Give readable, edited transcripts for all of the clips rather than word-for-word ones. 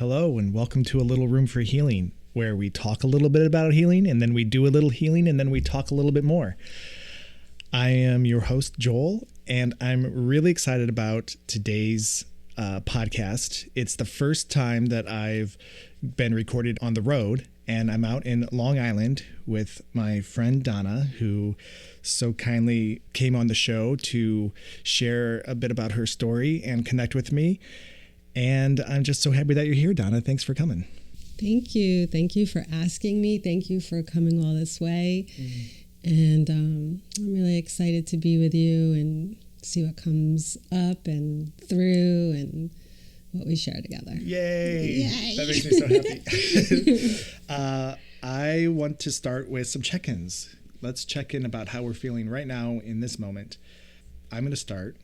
Hello, and welcome to A Little Room for Healing, where we talk a little bit about healing, and then we do a little healing, and then we talk a little bit more. I am your host, Joel, and I'm really excited about today's podcast. It's the first time that I've been recorded on the road, and I'm out in Long Island with my friend Donna, who so kindly came on the show to share a bit about her story and connect with me. And I'm just so happy that you're here, Donna. Thanks for coming. Thank you. Thank you for asking me. Thank you for coming all this way. And I'm really excited to be with you and see what comes up and through and what we share together. Yay! That makes me so happy. I want to start with some check-ins. Let's check in about how we're feeling right now in this moment. I'm going to start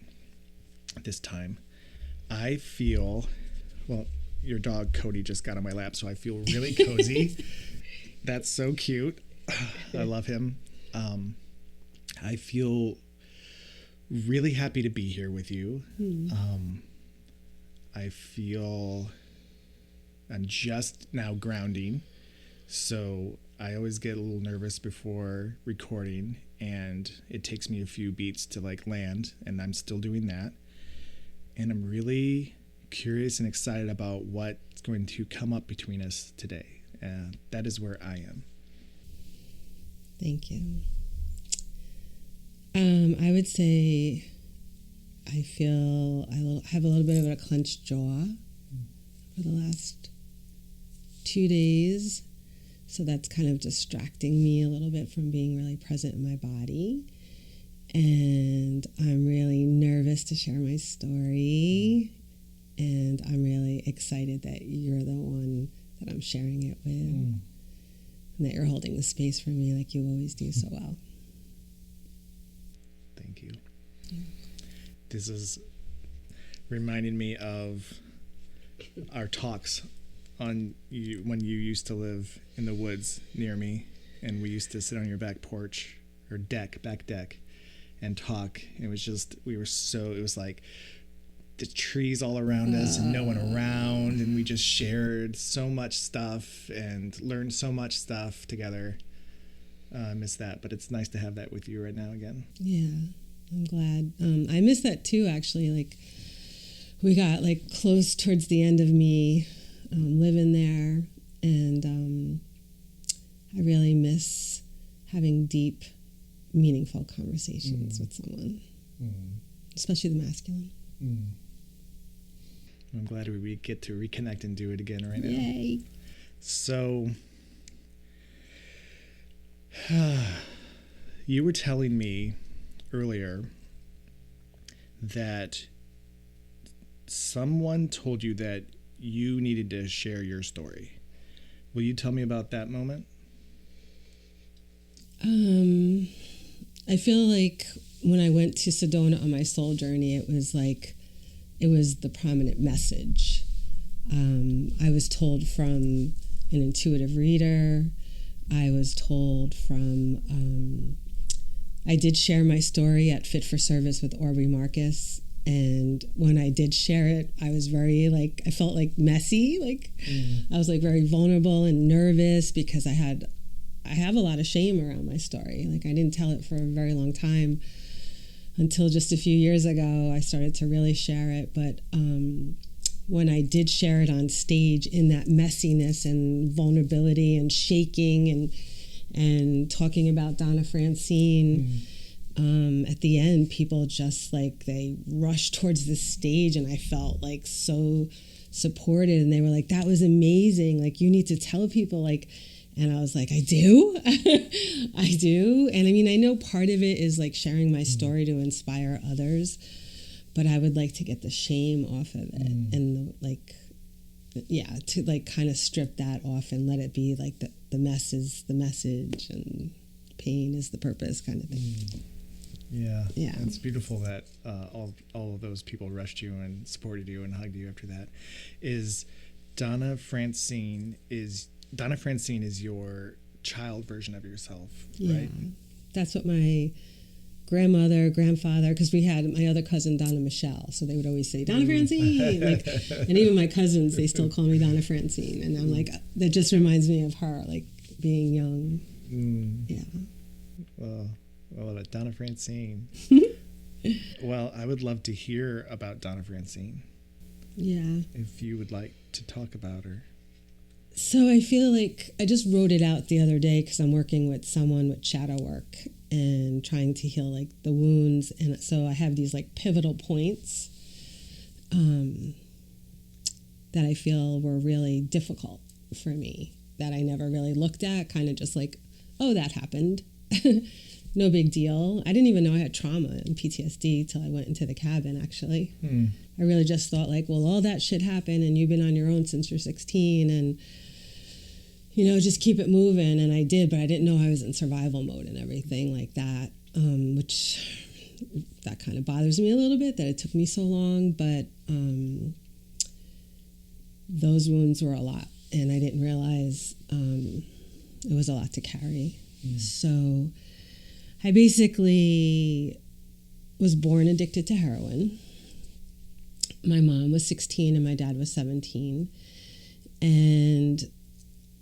this time. I feel, well, your dog Cody just got on my lap, so I feel really cozy. That's so cute. I love him. I feel really happy to be here with you. I feel I'm just now grounding, so I always get a little nervous before recording, and it takes me a few beats to land, and I'm still doing that. And I'm really curious and excited about what's going to come up between us today. That is where I am. Thank you. I would say I feel I have a little bit of a clenched jaw for the last 2 days. So that's kind of distracting me a little bit from being really present in my body. And I'm really nervous to share my story. And I'm really excited that you're the one that I'm sharing it with. And that you're holding the space for me like you always do so well. Thank you. This is reminding me of our talks on you when you used to live in the woods near me, and we used to sit on your back porch or back deck and talk. It was like the trees all around us and no one around, and we just shared so much stuff and learned so much stuff together. I miss that, but it's nice to have that with you right now again. Yeah, I'm glad. I miss that too, actually. We got close towards the end of me living there, and I really miss having deep, meaningful conversations with someone, especially the masculine. I'm glad we get to reconnect and do it again right now. Yay. So, you were telling me earlier that someone told you that you needed to share your story. Will you tell me about that moment? I feel like when I went to Sedona on my soul journey, it was the prominent message. I was told from an intuitive reader. I was told from, I did share my story at Fit for Service with Aubrey Marcus. And when I did share it, I was very I felt messy. I was very vulnerable and nervous because I have a lot of shame around my story. I didn't tell it for a very long time until just a few years ago. I started to really share it. But when I did share it on stage in that messiness and vulnerability and shaking and talking about Donna Francine, at the end, people just they rushed towards the stage, and I felt so supported, and they were that was amazing. You need to tell people and I was I do. I do. And I mean, I know part of it is sharing my story to inspire others, but I would like to get the shame off of it and to kind of strip that off and let it be the mess is the message and pain is the purpose kind of thing. Yeah. It's beautiful that all of those people rushed you and supported you and hugged you after that. Donna Francine is your child version of yourself, right? That's what my grandmother, grandfather, because we had my other cousin, Donna Michelle, so they would always say, Donna Francine, like, and even my cousins, they still call me Donna Francine, and I'm like, that just reminds me of her, like, being young. Yeah. Well, Donna Francine. Well, I would love to hear about Donna Francine. Yeah. If you would like to talk about her. So I feel like I just wrote it out the other day because I'm working with someone with shadow work and trying to heal like the wounds. And so I have these like pivotal points that I feel were really difficult for me that I never really looked at, kind of just like, oh, that happened. No big deal. I didn't even know I had trauma and PTSD till I went into the cabin, actually. I really just thought like, well, all that shit happened and you've been on your own since you're 16 and, you know, just keep it moving. And I did, but I didn't know I was in survival mode and everything like that, which that kind of bothers me a little bit that it took me so long. But those wounds were a lot and I didn't realize it was a lot to carry. So I basically was born addicted to heroin. My mom was 16 and my dad was 17. And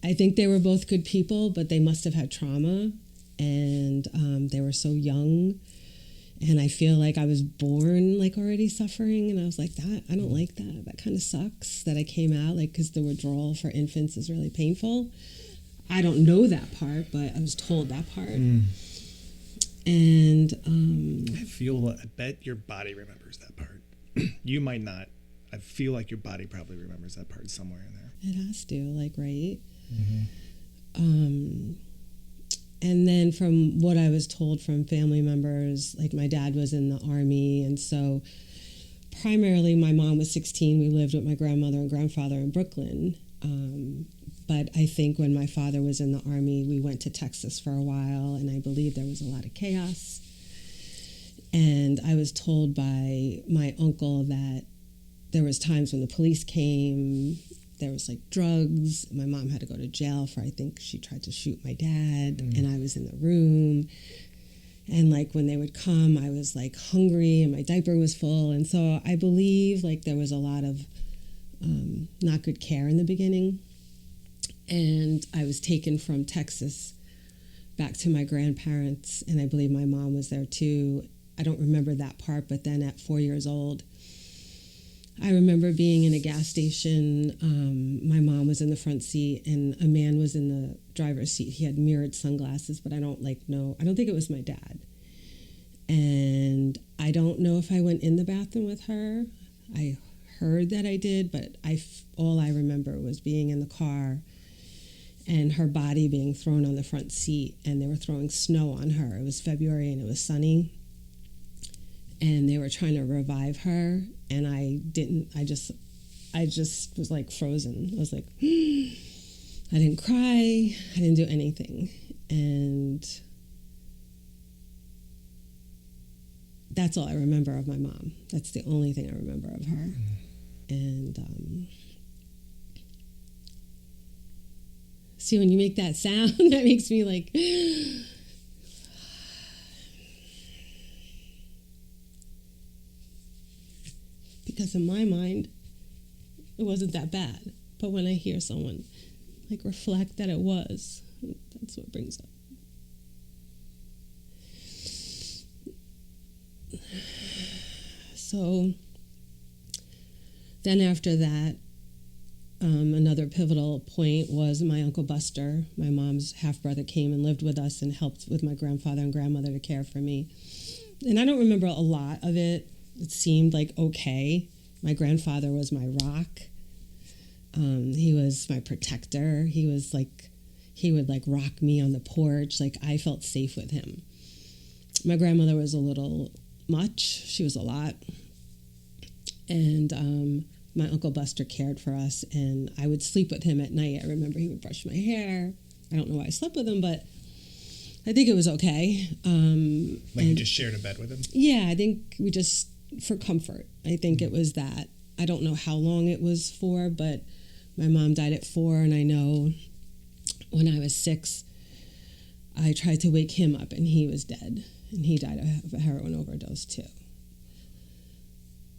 I think they were both good people, but they must have had trauma. And they were so young. And I feel like I was born like already suffering. And I was like, I don't like that. That kind of sucks that I came out, like, because the withdrawal for infants is really painful. I don't know that part, but I was told that part. And I bet your body remembers that part. You might not. I feel like your body probably remembers that part somewhere in there. It has to, like, right? And then from what I was told from family members, like my dad was in the Army, and so primarily my mom was 16. We lived with my grandmother and grandfather in Brooklyn. But I think when my father was in the Army, we went to Texas for a while, and I believe there was a lot of chaos. And I was told by my uncle that there was times when the police came, there was like drugs. My mom had to go to jail for, I think she tried to shoot my dad, and I was in the room. And like when they would come, I was like hungry and my diaper was full. And so I believe like there was a lot of not good care in the beginning. And I was taken from Texas back to my grandparents, and I believe my mom was there too. I don't remember that part, but then at 4 years old, I remember being in a gas station. My mom was in the front seat, and a man was in the driver's seat. He had mirrored sunglasses, but I don't think it was my dad. And I don't know if I went in the bathroom with her. I heard that I did, but all I remember was being in the car and her body being thrown on the front seat, and they were throwing snow on her. It was February and it was sunny, and they were trying to revive her, and I just was like frozen. I was like, I didn't cry, I didn't do anything. And that's all I remember of my mom. That's the only thing I remember of her. And see, when you make that sound, that makes me like, because in my mind, it wasn't that bad. But when I hear someone like reflect that it was, that's what brings up. So then after that, another pivotal point was my Uncle Buster, my mom's half-brother, came and lived with us and helped with my grandfather and grandmother to care for me. And I don't remember a lot of it. It seemed like okay. My grandfather was my rock. He was my protector. He would like rock me on the porch. Like I felt safe with him. My grandmother was a little much. She was a lot. And my Uncle Buster cared for us, and I would sleep with him at night. I remember he would brush my hair. I don't know why I slept with him, but I think it was okay. You just shared a bed with him? Yeah, I think we just, for comfort. I think it was that. I don't know how long it was for, but my mom died at 4, and I know when I was 6, I tried to wake him up, and he was dead. and he died of a heroin overdose too.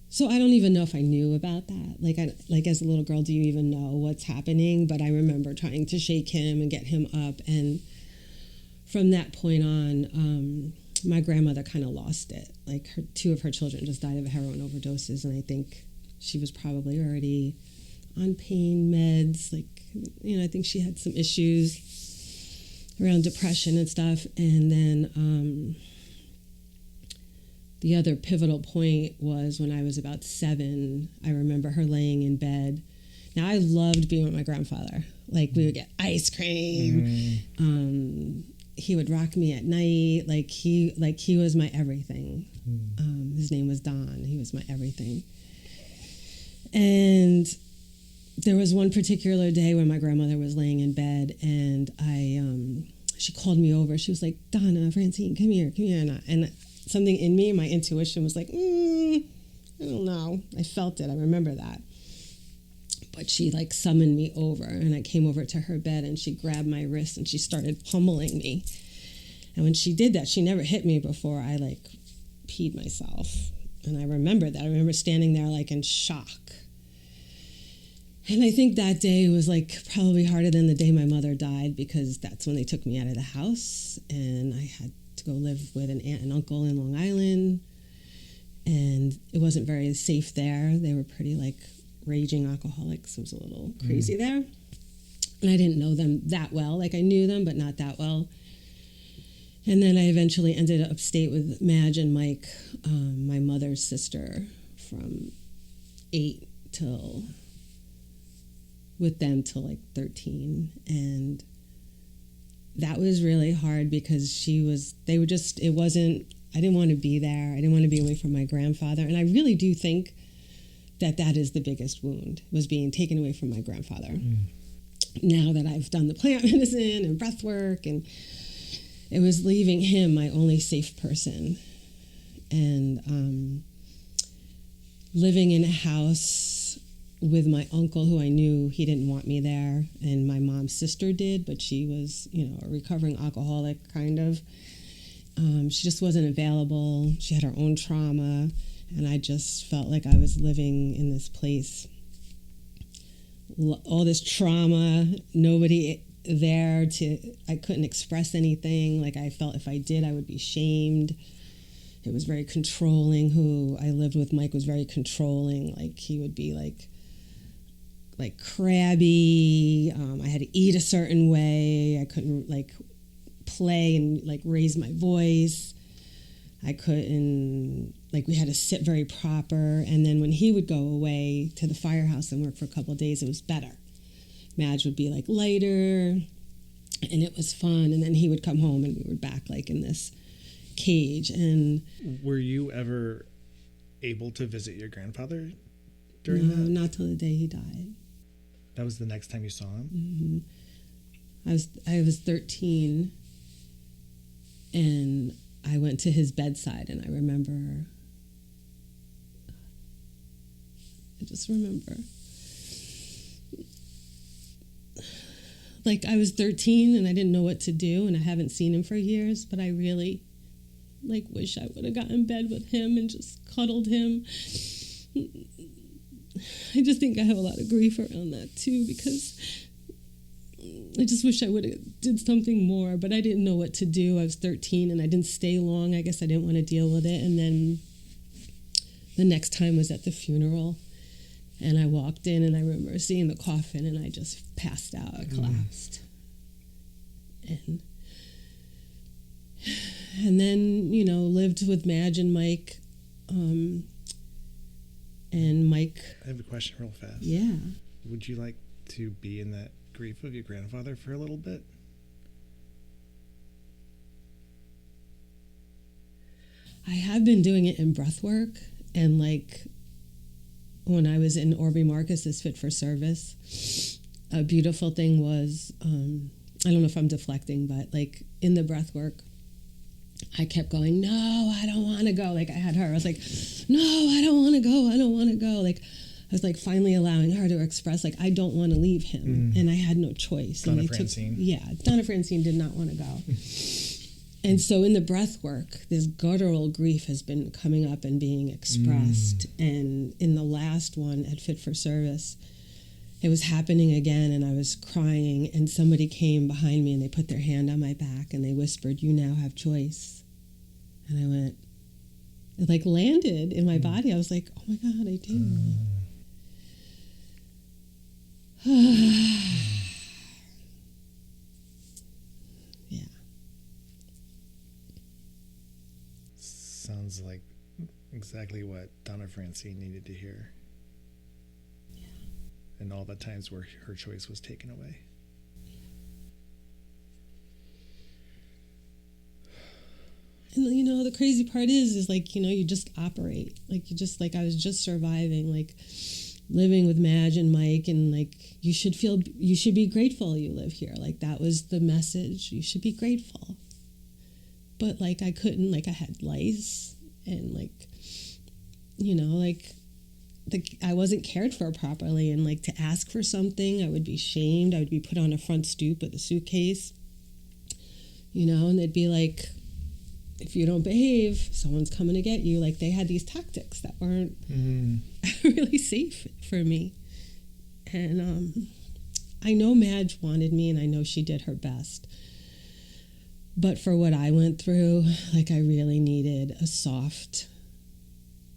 So I don't even know if I knew about that. Like as a little girl, do you even know what's happening? But I remember trying to shake him and get him up. And from that point on, my grandmother kind of lost it. Like two of her children just died of heroin overdoses. And I think she was probably already on pain meds. Like, I think she had some issues around depression and stuff. And then the other pivotal point was when I was about 7. I remember her laying in bed. Now, I loved being with my grandfather. Like, we would get ice cream. He would rock me at night. Like he was my everything. His name was Don. He was my everything. And there was one particular day when my grandmother was laying in bed, and she called me over. She was like, "Donna, Francine, come here. And something in me, my intuition was like, I don't know. I felt it. I remember that. But she like summoned me over, and I came over to her bed, and she grabbed my wrist and she started pummeling me. And when she did that, she never hit me before I like peed myself. And I remember that. I remember standing there like in shock. And I think that day was like probably harder than the day my mother died, because that's when they took me out of the house, and I had to go live with an aunt and uncle in Long Island. And it wasn't very safe there. They were pretty like raging alcoholics. It was a little crazy there. And I didn't know them that well. Like I knew them, but not that well. And then I eventually ended up upstate with Madge and Mike, my mother's sister, from 8 till, with them till like 13. And that was really hard because I didn't want to be there. I didn't want to be away from my grandfather. And I really do think that is the biggest wound, was being taken away from my grandfather. Now that I've done the plant medicine and breath work, and it was leaving him, my only safe person. And living in a house with my uncle, who I knew he didn't want me there, and my mom's sister did, but she was, a recovering alcoholic, kind of. She just wasn't available. She had her own trauma, and I just felt like I was living in this place. All this trauma, nobody there I couldn't express anything. Like I felt if I did, I would be shamed. It was very controlling. Who I lived with, Mike, was very controlling. Like he would be like crabby. I had to eat a certain way. I couldn't like play and like raise my voice. I couldn't, like we had to sit very proper. And then when he would go away to the firehouse and work for a couple of days, it was better. Madge would be like lighter, and it was fun. And then he would come home, and we were back like in this cage. And were you ever able to visit your grandfather during that? No, not till the day he died. That was the next time you saw him? I was 13, and I went to his bedside, and I just remember, like I was 13 and I didn't know what to do, and I haven't seen him for years, but I really like wish I would have gotten in bed with him and just cuddled him. I just think I have a lot of grief around that too, because I just wish I would have did something more, but I didn't know what to do. I was 13 and I didn't stay long. I guess I didn't want to deal with it. And then the next time was at the funeral, and I walked in and I remember seeing the coffin, and I just passed out. I collapsed. And then, lived with Madge and Mike. And Mike... I have a question real fast. Yeah. Would you like to be in that grief of your grandfather for a little bit? I have been doing it in breath work, and like when I was in Orby Marcus's Fit for Service, a beautiful thing was, I don't know if I'm deflecting, but like in the breath work, I kept going, no, I don't want to go. Like I had her, I was like, no, I don't want to go. I don't want to go. Like I was like finally allowing her to express, like, I don't want to leave him. And I had no choice. Donna Francine. Donna Francine did not want to go. And so in the breath work, this guttural grief has been coming up and being expressed. And in the last one at Fit for Service, it was happening again, and I was crying, and somebody came behind me and they put their hand on my back and they whispered, "You now have choice." And I went, it like landed in my body. I was like, oh my God, I do. Yeah. Sounds like exactly what Donna Francine needed to hear. Yeah. And all the times where her choice was taken away. And you know, the crazy part is like, you know, you just operate. Like, you just, like, I was just surviving, like, living with Madge and Mike, and like, you should be grateful you live here. Like, that was the message. You should be grateful. But like, I couldn't, like, I had lice, and like, you know, like, I wasn't cared for properly, and like, to ask for something, I would be shamed. I would be put on a front stoop with a suitcase, you know, and they'd be like, if you don't behave, someone's coming to get you. Like, they had these tactics that weren't really safe for me. And I know Madge wanted me, and I know she did her best. But for what I went through, like, I really needed a soft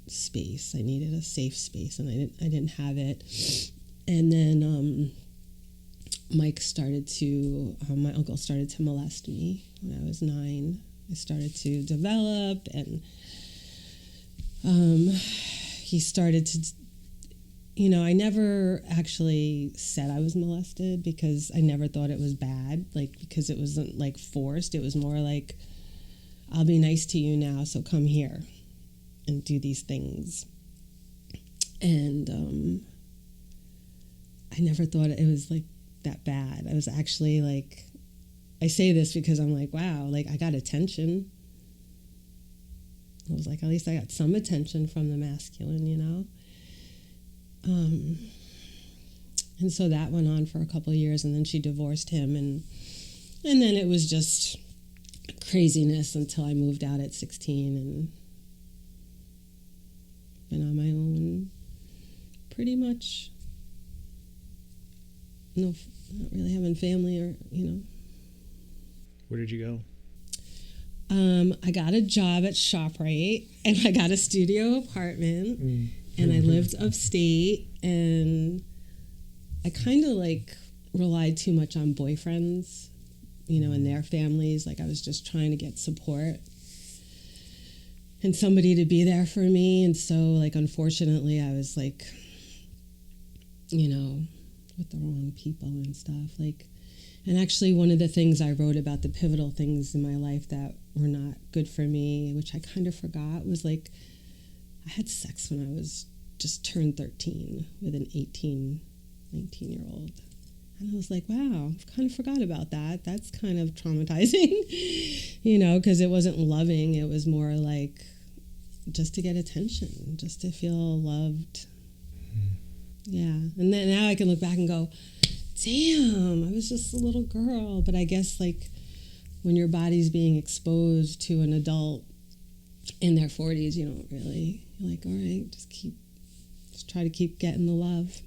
space. I needed a safe space, and I didn't have it. And then Mike started to, my uncle started to molest me when I was 9. I started to develop, and he started to, you know, I never actually said I was molested because I never thought it was bad, like, because it wasn't like forced. It was more like, I'll be nice to you now, so come here and do these things. And I never thought it was like that bad. I was actually like, I say this because I'm like, wow, like, I got attention. I was like, at least I got some attention from the masculine, you know? And so that went on for a couple of years, and then she divorced him, and then it was just craziness until I moved out at 16 and been on my own pretty much. No, not really having family or, you know. Where did you go? I got a job at ShopRite, and I got a studio apartment, and I lived upstate, and I kind of like relied too much on boyfriends, you know, and their families. Like, I was just trying to get support and somebody to be there for me. And so, like, unfortunately, I was like, you know, with the wrong people and stuff. Like, and actually, one of the things I wrote about, the pivotal things in my life that were not good for me, which I kind of forgot, was like, I had sex when I was just turned 13 with an 18, 19-year-old. And I was like, wow, I've kind of forgot about that. That's kind of traumatizing, you know, because it wasn't loving. It was more like just to get attention, just to feel loved. Yeah. And then now I can look back and go, damn, I was just a little girl. But I guess, like, when your body's being exposed to an adult in their 40s, you don't really, you're like, all right, just try to keep getting the love.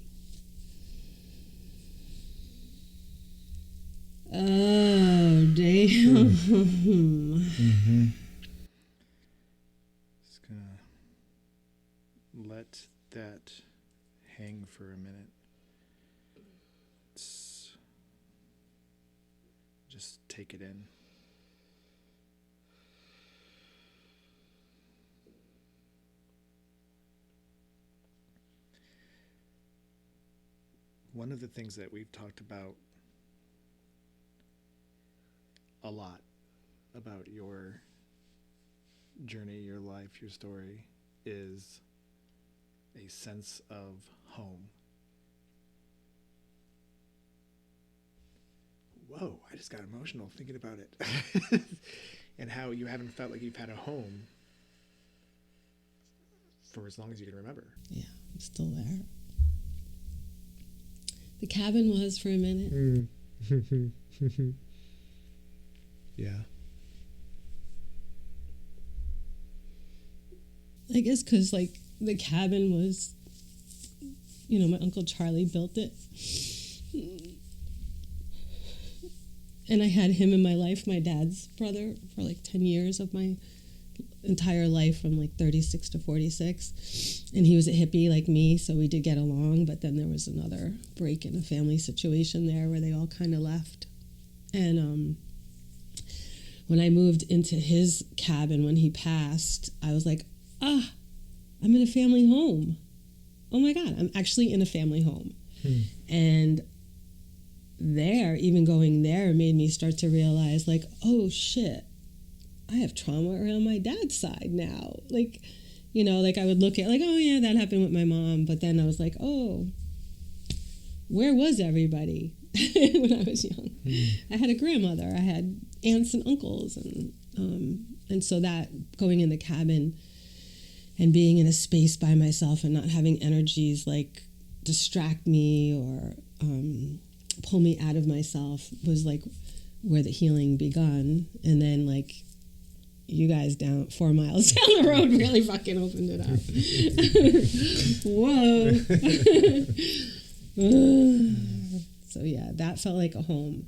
Oh, damn. Just gonna let that hang for a minute. Just take it in. One of the things that we've talked about a lot about your journey, your life, your story, is a sense of home. Whoa, I just got emotional thinking about it. And how you haven't felt like you've had a home for as long as you can remember. Yeah, I'm still there. The cabin was for a minute. Yeah. I guess because, like, the cabin was, you know, my Uncle Charlie built it. And I had him in my life, my dad's brother, for like 10 years of my entire life, from like 36 to 46. And he was a hippie like me, so we did get along. But then there was another break in a family situation there where they all kind of left. And when I moved into his cabin when he passed, I was like, I'm in a family home. Oh my God, I'm actually in a family home. And there, even going there, made me start to realize, like, oh shit, I have trauma around my dad's side now. Like, you know, like I would look at, like, oh yeah, that happened with my mom. But then I was like, oh, where was everybody when I was young? I had a grandmother, I had aunts and uncles, and so that going in the cabin and being in a space by myself and not having energies like distract me or pull me out of myself was like where the healing begun. And then, like, you guys down 4 miles down the road really fucking opened it up. Whoa. So yeah, that felt like a home.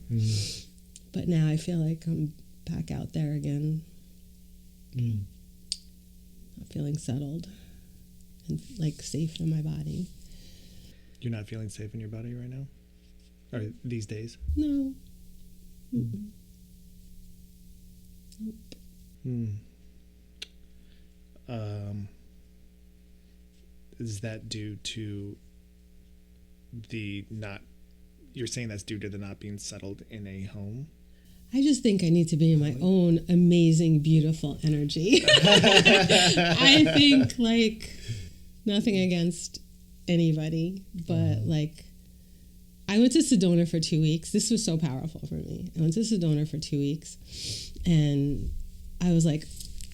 But now I feel like I'm back out there again. I'm feeling settled and like safe in my body. You're not feeling safe in your body right now? Or these days? No. Nope. Is that due to you're saying that's due to the not being settled in a home? I just think I need to be in my own amazing, beautiful energy. I think, like, nothing against anybody, but like, I went to Sedona for 2 weeks. This was so powerful for me. I went to Sedona for 2 weeks, and I was like,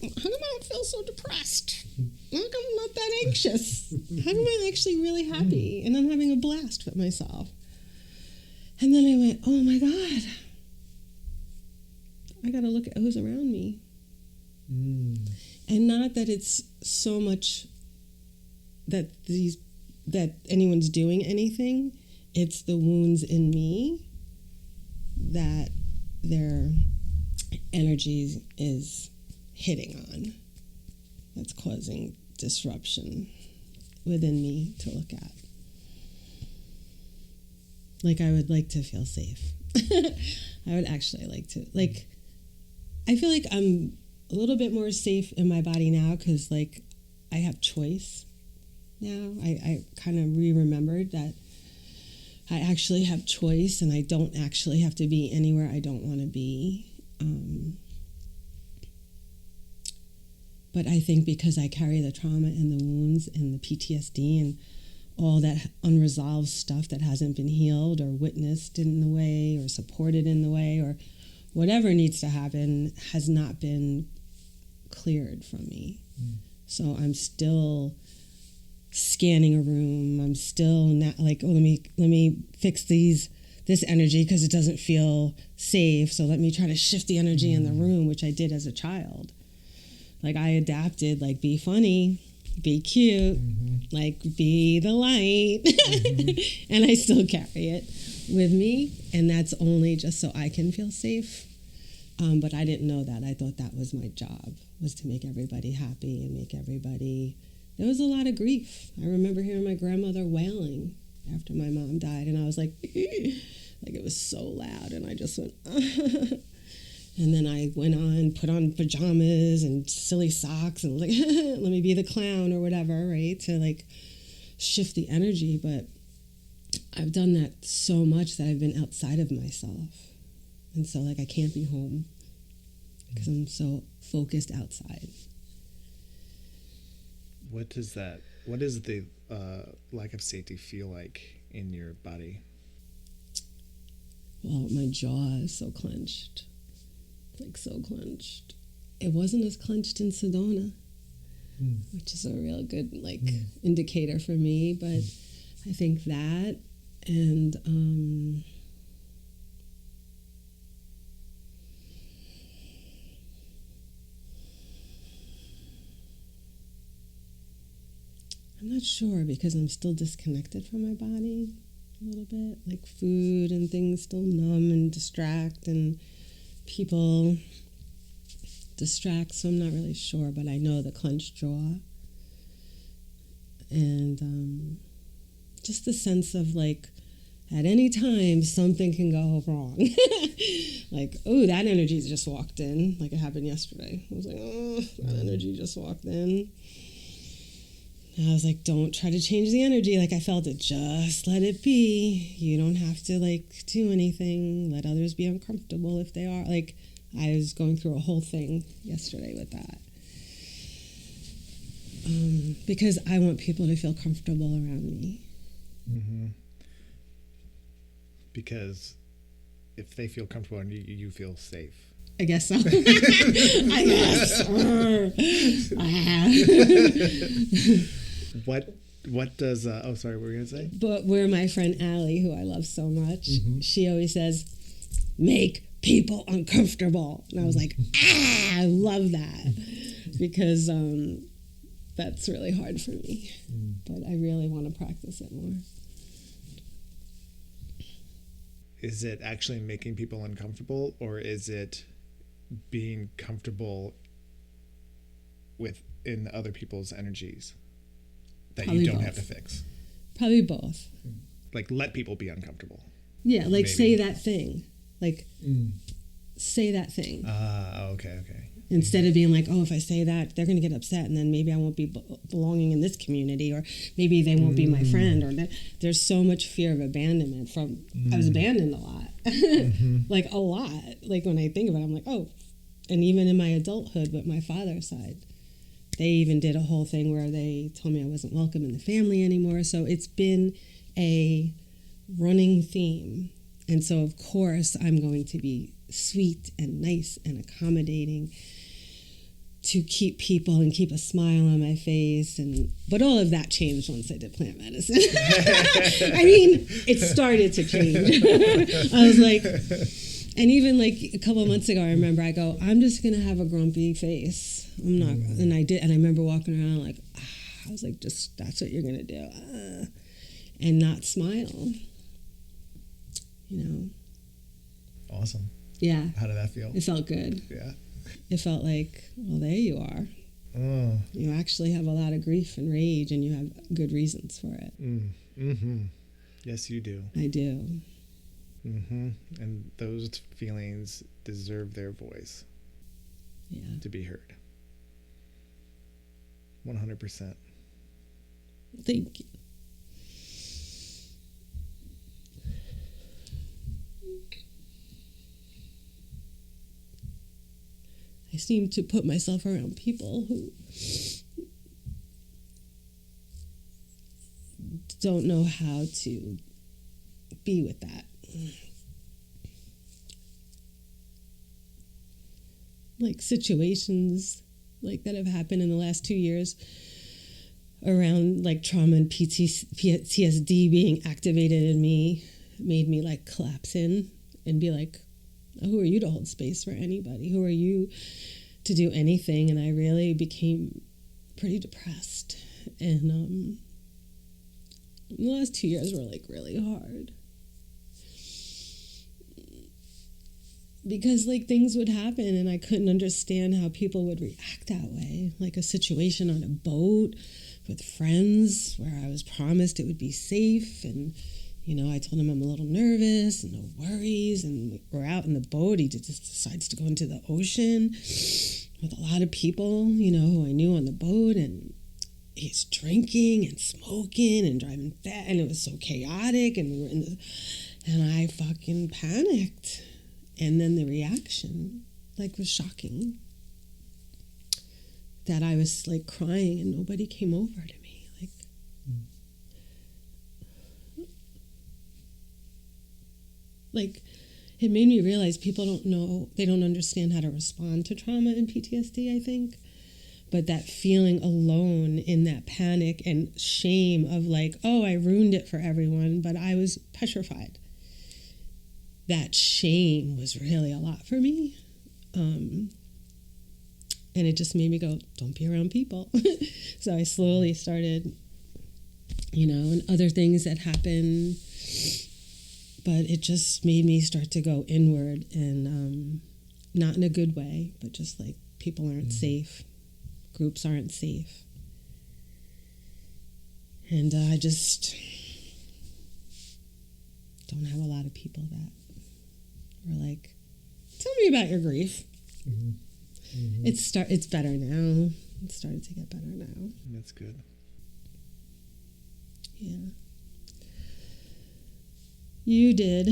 how come I don't feel so depressed? How come I'm not that anxious? How come I'm actually really happy? And I'm having a blast with myself. And then I went, oh my God, I got to look at who's around me. And not that it's so much that anyone's doing anything. It's the wounds in me that their energy is hitting on. That's causing disruption within me to look at. Like, I would like to feel safe. I would actually like to, like, I feel like I'm a little bit more safe in my body now because, like, I have choice now. I kind of remembered that I actually have choice and I don't actually have to be anywhere I don't want to be. But I think because I carry the trauma and the wounds and the PTSD and all that unresolved stuff that hasn't been healed or witnessed in the way or supported in the way or whatever needs to happen has not been cleared from me. So I'm still scanning a room. I'm still not like, oh, let me fix this energy because it doesn't feel safe. So let me try to shift the energy in the room, which I did as a child. Like, I adapted, like, be funny, be cute, like, be the light. And I still carry it with me. And that's only just so I can feel safe. But I didn't know that. I thought that was my job, was to make everybody happy and make everybody... There was a lot of grief. I remember hearing my grandmother wailing after my mom died. And I was like, like, it was so loud. And I just went, And then I went on, put on pajamas and silly socks and was like, let me be the clown or whatever, right? To like shift the energy. But I've done that so much that I've been outside of myself. And so, like, I can't be home because I'm so focused outside. What does the lack of safety feel like in your body? Well, my jaw is so clenched. Like, so clenched. It wasn't as clenched in Sedona, which is a real good, like, indicator for me. But I think that, and not sure because I'm still disconnected from my body a little bit. Like food and things still numb and distract, and people distract, so I'm not really sure, but I know the clenched jaw. And just the sense of like, at any time, something can go wrong. Like, oh, that energy just walked in. Like it happened yesterday. I was like, oh, that energy just walked in. And I was like, don't try to change the energy. Like I felt it, just let it be. You don't have to like do anything. Let others be uncomfortable if they are. Like I was going through a whole thing yesterday with that. Because I want people to feel comfortable around me. Mm-hmm. Because if they feel comfortable and you feel safe. I guess so. I guess. What does oh sorry, what were you gonna say? But where my friend Allie, who I love so much, mm-hmm. she always says, make people uncomfortable. And I was like, I love that. Because that's really hard for me. But I really want to practice it more. Is it actually making people uncomfortable, or is it being comfortable in other people's energies that Probably you don't both. have to fix? Probably both. Like let people be uncomfortable. Yeah, like maybe. say that thing. Like say that thing. Okay. Instead of being like, oh, if I say that, they're going to get upset, and then maybe I won't be belonging in this community, or maybe they won't be my friend, or there's so much fear of abandonment from, I was abandoned a lot. Like a lot. Like when I think about it, I'm like, oh, and even in my adulthood with my father's side, they even did a whole thing where they told me I wasn't welcome in the family anymore. So it's been a running theme. And so, of course, I'm going to be sweet and nice and accommodating to keep people and keep a smile on my face. But all of that changed once I did plant medicine. I mean, it started to change. I was like, and even like a couple of months ago, I remember I go, I'm just going to have a grumpy face. I'm not, and I did. And I remember walking around like, I was like, just, that's what you're going to do. And not smile. You know. Awesome. Yeah. How did that feel? It felt good. Yeah. It felt like, well, there you are. Oh. You actually have a lot of grief and rage, and you have good reasons for it. Mm-hmm. Yes, you do. I do. Mm-hmm. And those feelings deserve their voice. Yeah. To be heard. 100%. Thank you. I seem to put myself around people who don't know how to be with that. Like situations like that have happened in the last 2 years around like trauma and PTSD being activated in me made me like collapse in and be like, who are you to hold space for anybody? Who are you to do anything? And I really became pretty depressed. And the last 2 years were like really hard. Because like things would happen and I couldn't understand how people would react that way. Like a situation on a boat with friends where I was promised it would be safe, and you know, I told him I'm a little nervous and no worries, and we're out in the boat. He just decides to go into the ocean with a lot of people, you know, who I knew on the boat, and he's drinking and smoking and driving fast, and it was so chaotic, and we were and I fucking panicked. And then the reaction, like, was shocking. That I was, like, crying and nobody came over to me. Like, it made me realize people don't know, they don't understand how to respond to trauma and PTSD, I think. But that feeling alone in that panic and shame of, like, oh, I ruined it for everyone, but I was petrified. That shame was really a lot for me. And it just made me go, don't be around people. So I slowly started and other things that happen. But it just made me start to go inward, and not in a good way, but just like people aren't safe, groups aren't safe. And I just don't have a lot of people that are like, tell me about your grief. Mm-hmm. Mm-hmm. It's better now. It's started to get better now. That's good. Yeah. You did.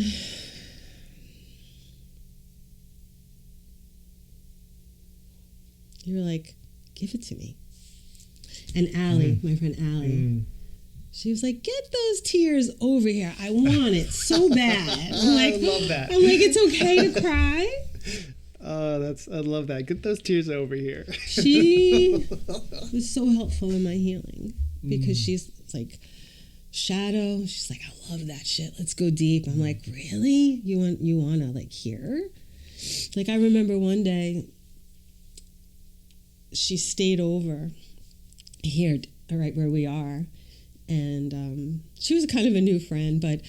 You were like, give it to me. And Allie, my friend Allie, she was like, get those tears over here. I want it so bad. I'm like, I love that. I'm like, it's okay to cry. I love that. Get those tears over here. She was so helpful in my healing because she's like, shadow. She's like, I love that shit. Let's go deep. I'm like, really? You want to like hear? Like, I remember one day she stayed over here, right where we are, and she was kind of a new friend, but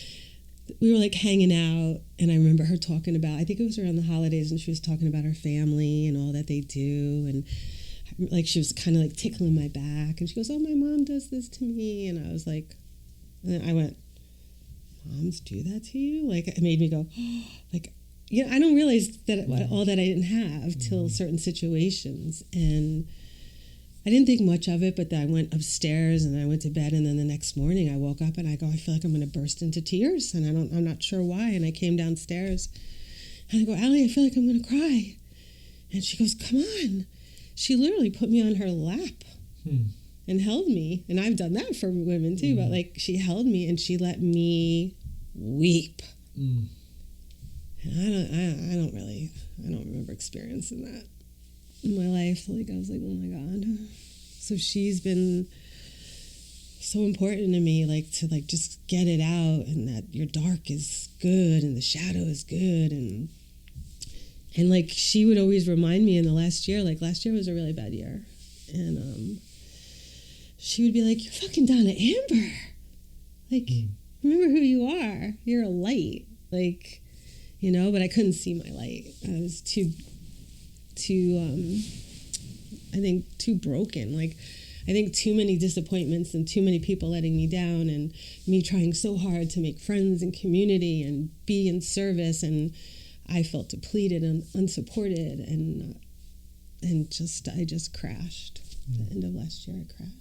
we were like hanging out, and I remember her talking about, I think it was around the holidays, and she was talking about her family and all that they do, and like she was kind of like tickling my back, and she goes, oh, my mom does this to me, and I was like, and I went, moms do that to you? Like, it made me go, oh, like, I don't realize that all that I didn't have till certain situations, and I didn't think much of it, but then I went upstairs and I went to bed, and then the next morning I woke up and I go, I feel like I'm going to burst into tears, and I'm not sure why, and I came downstairs and I go, Allie, I feel like I'm going to cry, and she goes, come on. She literally put me on her lap and held me, and I've done that for women too, but like she held me and she let me weep. And I don't remember experiencing that in my life. Like, I was like, oh my God. So she's been so important to me, like, to like just get it out, and that your dark is good and the shadow is good, and like she would always remind me in the last year, like last year was a really bad year, and she would be like, you're fucking Donna Amber, like remember who you are, you're a light, like, but I couldn't see my light. I was too I think too broken. Like, I think too many disappointments and too many people letting me down, and me trying so hard to make friends and community and be in service, and I felt depleted and unsupported, and I just crashed. At the end of last year, I crashed.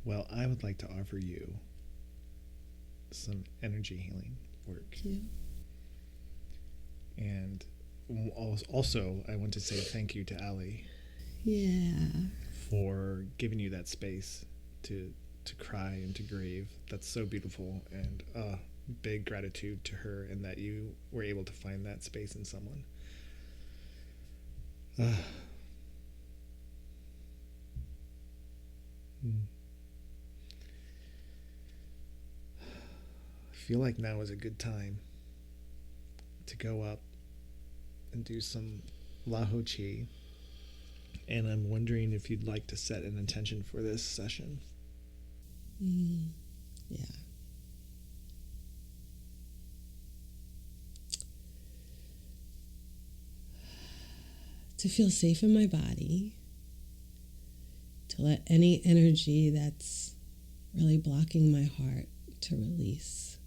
Well, I would like to offer you some energy healing work. Yeah. And also, I want to say thank you to Allie. Yeah. For giving you that space to cry and to grieve. That's so beautiful, and big gratitude to her, and that you were able to find that space in someone. I feel like now is a good time to go up and do some Laho Chi, and I'm wondering if you'd like to set an intention for this session. Yeah. To feel safe in my body, to let any energy that's really blocking my heart to release,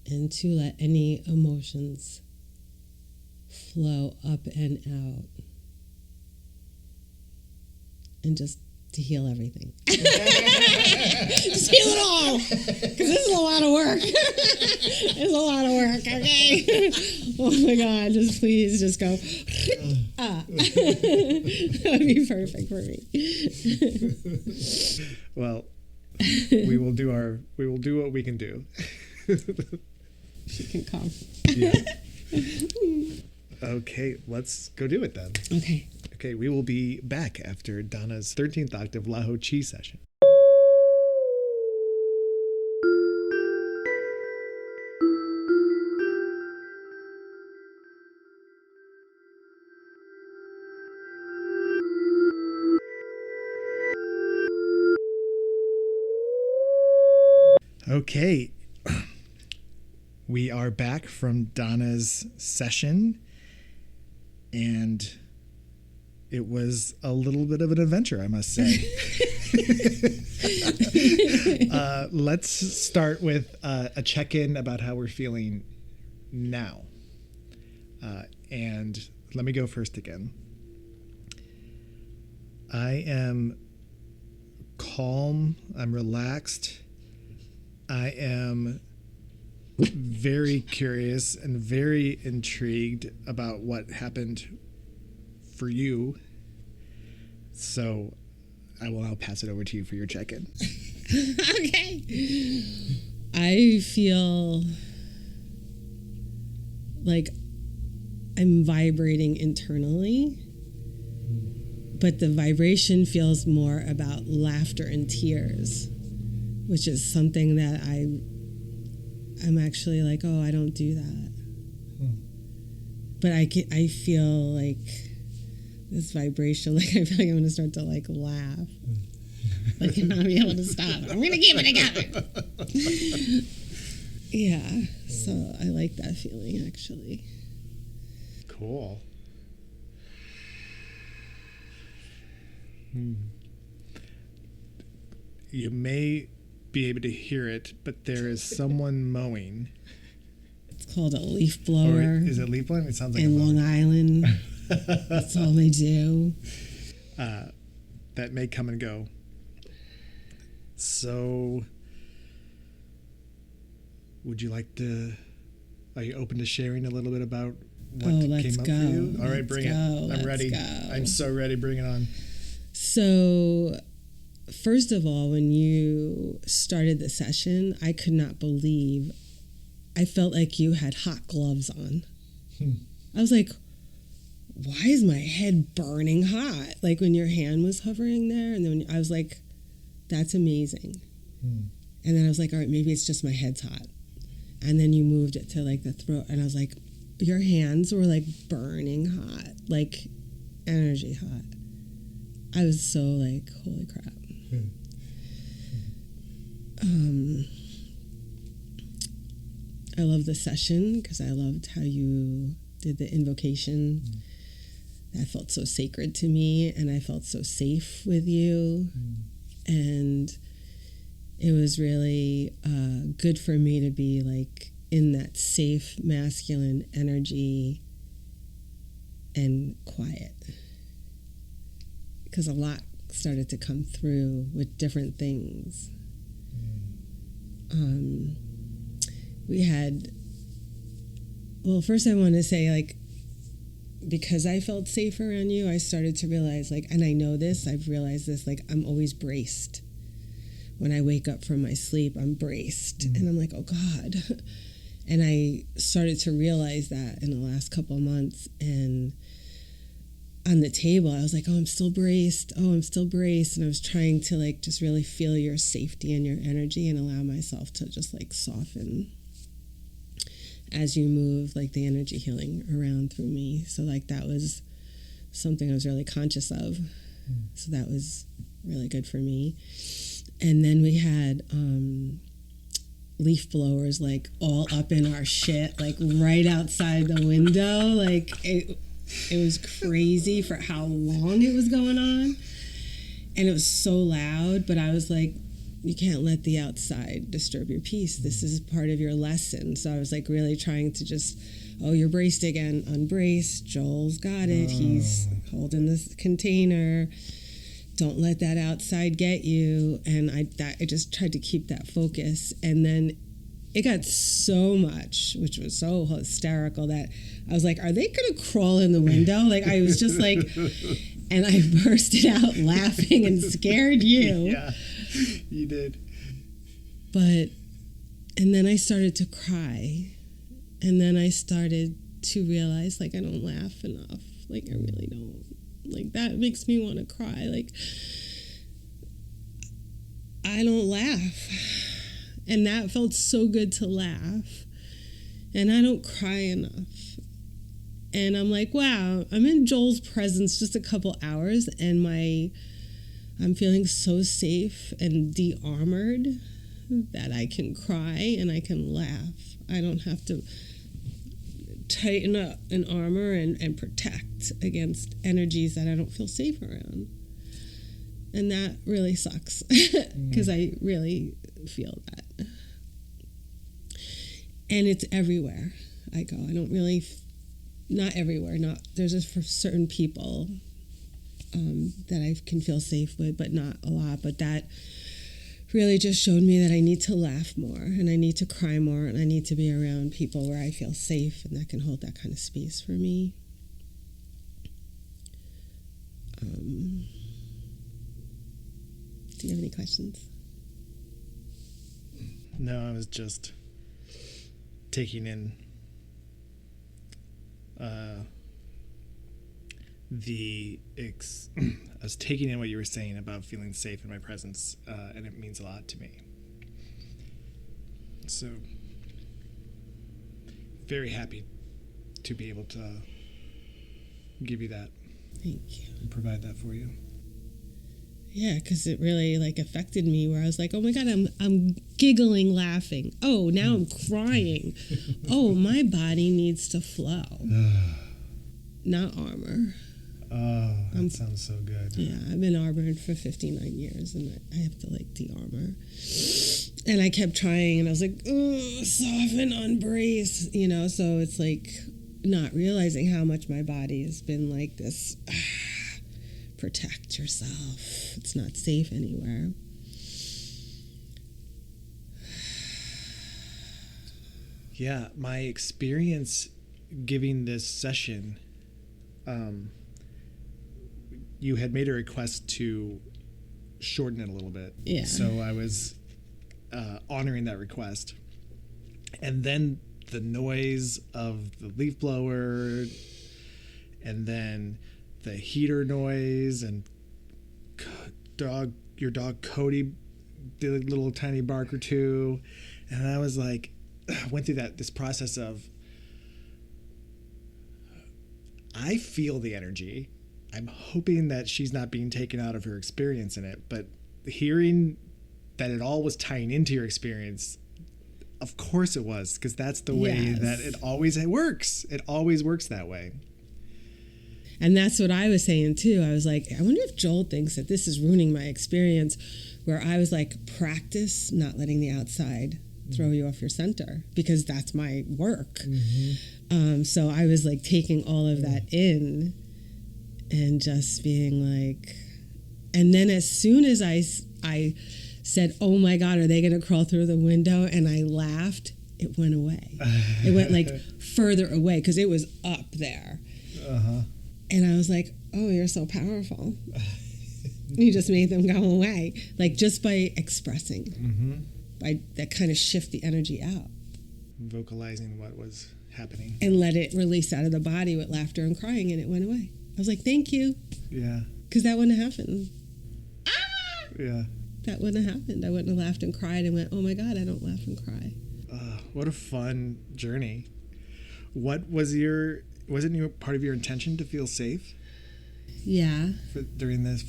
and to let any emotions flow up and out, and just to heal everything. Just heal it all, because this is a lot of work. It's a lot of work, okay? Oh my God, just please just go. That would be perfect for me. Well, we will do what we can do. She can come. Yeah. Okay, let's go do it then. Okay, we will be back after Donna's 13th octave Laho Chi session. Okay. We are back from Donna's session, and it was a little bit of an adventure, I must say. Let's start with a check-in about how we're feeling now. And let me go first again. I am calm. I'm relaxed. I am very curious and very intrigued about what happened for you. So I will now pass it over to you for your check-in. Okay. I feel like I'm vibrating internally, but the vibration feels more about laughter and tears, which is something that I'm actually like, oh, I don't do that. But I feel like this vibration, like I feel like I'm going to start to like laugh. Like and not be able to stop. I'm going to keep it together. Yeah, so I like that feeling actually. Cool. You may be able to hear it, but there is someone mowing. It's called a leaf blower. Or is it leaf blowing? It sounds like in a mower. Long Island. That's all they do. That may come and go. So, would you like to? Are you open to sharing a little bit about what came up for you? All right, bring it. I'm ready. I'm so ready. Bring it on. So, first of all, when you started the session, I could not believe. I felt like you had hot gloves on. I was like, why is my head burning hot? Like when your hand was hovering there, and then I was like, that's amazing. And then I was like, all right, maybe it's just my head's hot. And then you moved it to like the throat, and I was like, your hands were like burning hot, like energy hot. I was so like, holy crap. I love the session because I loved how you did the invocation. That felt so sacred to me, and I felt so safe with you. And it was really good for me to be like in that safe masculine energy and quiet, because a lot started to come through with different things. We had, well, first I want to say, like, because I felt safe around you, I started to realize, like, and I know this, I've realized this, like, I'm always braced. When I wake up from my sleep, I'm braced. And I'm like, oh God. And I started to realize that in the last couple of months. And on the table, I was like, oh, I'm still braced. Oh, I'm still braced. And I was trying to, like, just really feel your safety and your energy and allow myself to just, like, soften as you move, like, the energy healing around through me. So, like, that was something I was really conscious of. So that was really good for me. And then we had leaf blowers, like, all up in our shit, like, right outside the window. Like, it was crazy for how long it was going on. And it was so loud, but I was like, you can't let the outside disturb your peace. This is part of your lesson. So I was like really trying to just, oh, you're braced again, unbrace. Joel's got it. He's holding this container. Don't let that outside get you. And I just tried to keep that focus. And then it got so much, which was so hysterical, that I was like, are they going to crawl in the window? Like, I was just like, and I bursted out laughing and scared you. Yeah, you did. But, and then I started to cry. And then I started to realize, like, I don't laugh enough. Like, I really don't. Like, that makes me want to cry. Like, I don't laugh. And that felt so good to laugh. And I don't cry enough. And I'm like, wow, I'm in Joel's presence just a couple hours, and I'm feeling so safe and de-armored that I can cry and I can laugh. I don't have to tighten up and armor and protect against energies that I don't feel safe around. And that really sucks because I really feel that. And it's everywhere I go. I don't really, not everywhere, there's just for certain people that I can feel safe with, but not a lot. But that really just showed me that I need to laugh more and I need to cry more and I need to be around people where I feel safe and that can hold that kind of space for me. Do you have any questions? No, I was just taking in I was taking in what you were saying about feeling safe in my presence, and it means a lot to me. So, very happy to be able to give you that. Thank you. And provide that for you. Yeah, because it really affected me where I was like, oh my God, I'm giggling, laughing. Oh, now I'm crying. Oh, my body needs to flow. Not armor. Oh, that sounds so good. Yeah, I've been armored for 59 years and I have to de-armor. And I kept trying and I was like, soften, unbrace, so it's not realizing how much my body has been like this. Protect yourself. It's not safe anywhere. Yeah, my experience giving this session, you had made a request to shorten it a little bit. Yeah. So I was honoring that request. And then the noise of the leaf blower, and then the heater noise, and your dog Cody did a little tiny bark or two, and I was like, went through this process of, I feel the energy. I'm hoping that she's not being taken out of her experience in it, but hearing that it all was tying into your experience, of course it was, because that's the way that it always works. It always works that way. And that's what I was saying too. I was like, I wonder if Joel thinks that this is ruining my experience, where I was like, practice not letting the outside throw you off your center, because that's my work. So I was taking all of that in and just being like, and then as soon as I said, oh my God, are they going to crawl through the window? And I laughed, it went away. It went further away because it was up there. And I was like, oh, you're so powerful. You just made them go away. Just by expressing. By that kind of shift the energy out. Vocalizing what was happening. And let it release out of the body with laughter and crying, and it went away. I was like, thank you. Yeah. Because that wouldn't have happened. Yeah. That wouldn't have happened. I wouldn't have laughed and cried and went, oh my God, I don't laugh and cry. What a fun journey. What was wasn't your part of your intention to feel safe? Yeah. During this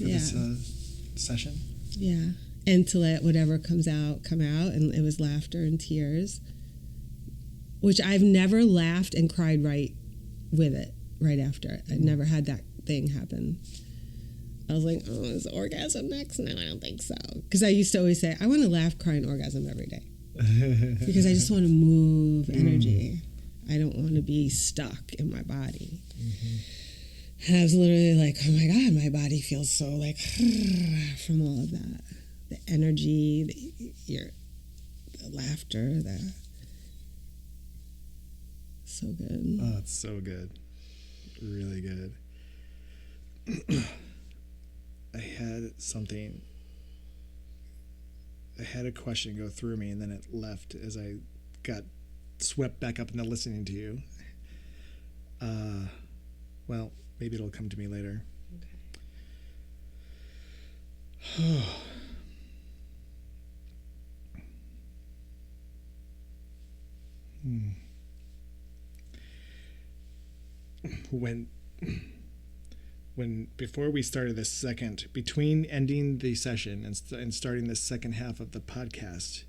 session? Yeah. And to let whatever come out. And it was laughter and tears, which I've never laughed and cried right with it, right after it. I've never had that thing happen. I was like, oh, is orgasm next? No, I don't think so. Because I used to always say, I want to laugh, cry, and orgasm every day. Because I just want to move energy. I don't want to be stuck in my body. And I was literally like, oh my God, my body feels so from all of that. The energy, the laughter, so good. Oh, it's so good. Really good. I had a question go through me, and then it left as I got swept back up into listening to you. Well, maybe it'll come to me later. Okay. When before we started between ending the session and starting the second half of the podcast,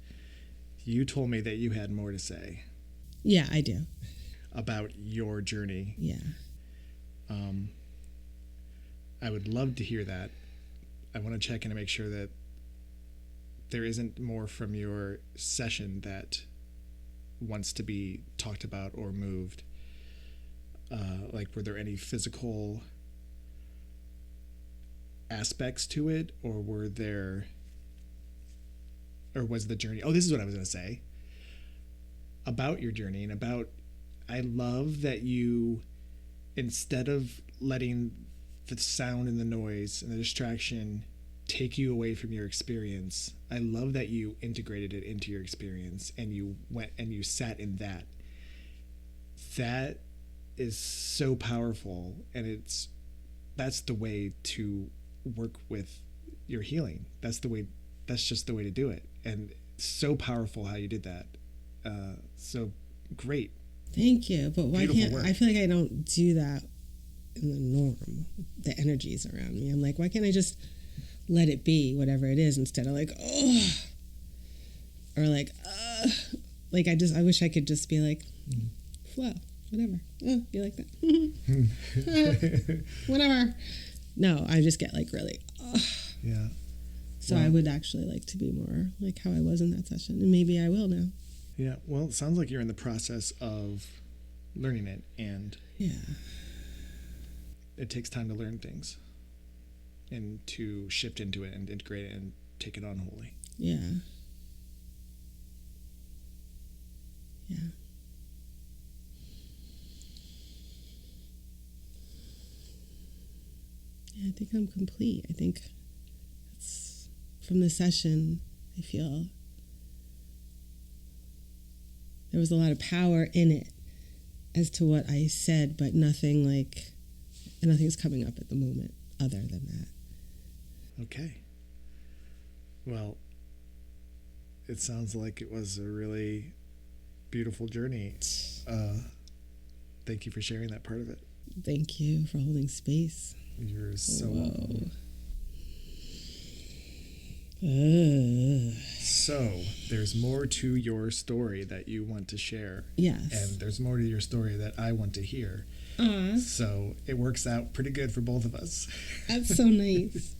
You told me that you had more to say Yeah, I do. about your journey. Yeah. I would love to hear that. I want to check in to make sure that there isn't more from your session that wants to be talked about or moved. Like, were there any physical aspects to it, or was the journey? Oh, this is what I was going to say about your journey and about, I love that you, instead of letting the sound and the noise and the distraction take you away from your experience, I love that you integrated it into your experience and you went and you sat in that. That is so powerful, and that's the way to work with your healing. That's just the way to do it. And so powerful how you did that. So great. Thank you. But why Beautiful can't work. I feel like I don't do that in the norm, the energies around me. I'm like, why can't I just let it be whatever it is instead of like, oh, or like I wish I could just be like, flow, whatever. Oh, you like that? Whatever. No, I just get like really, Yeah. So Well, I would actually like to be more like how I was in that session, and maybe I will now. yeah. Well, it sounds like you're in the process of learning it, and Yeah. it takes time to learn things and to shift into it and integrate it and take it on wholly. Yeah. Yeah. Yeah, I think I'm complete. I think it's from the session, I feel there was a lot of power in it as to what I said, but nothing's coming up at the moment other than that. Okay. Well, it sounds like it was a really beautiful journey. Thank you for sharing that part of it. Thank you for holding space. You're so Whoa. welcome. So, there's more to your story that you want to share. Yes. And there's more to your story that I want to hear. So, it works out pretty good for both of us. That's so nice.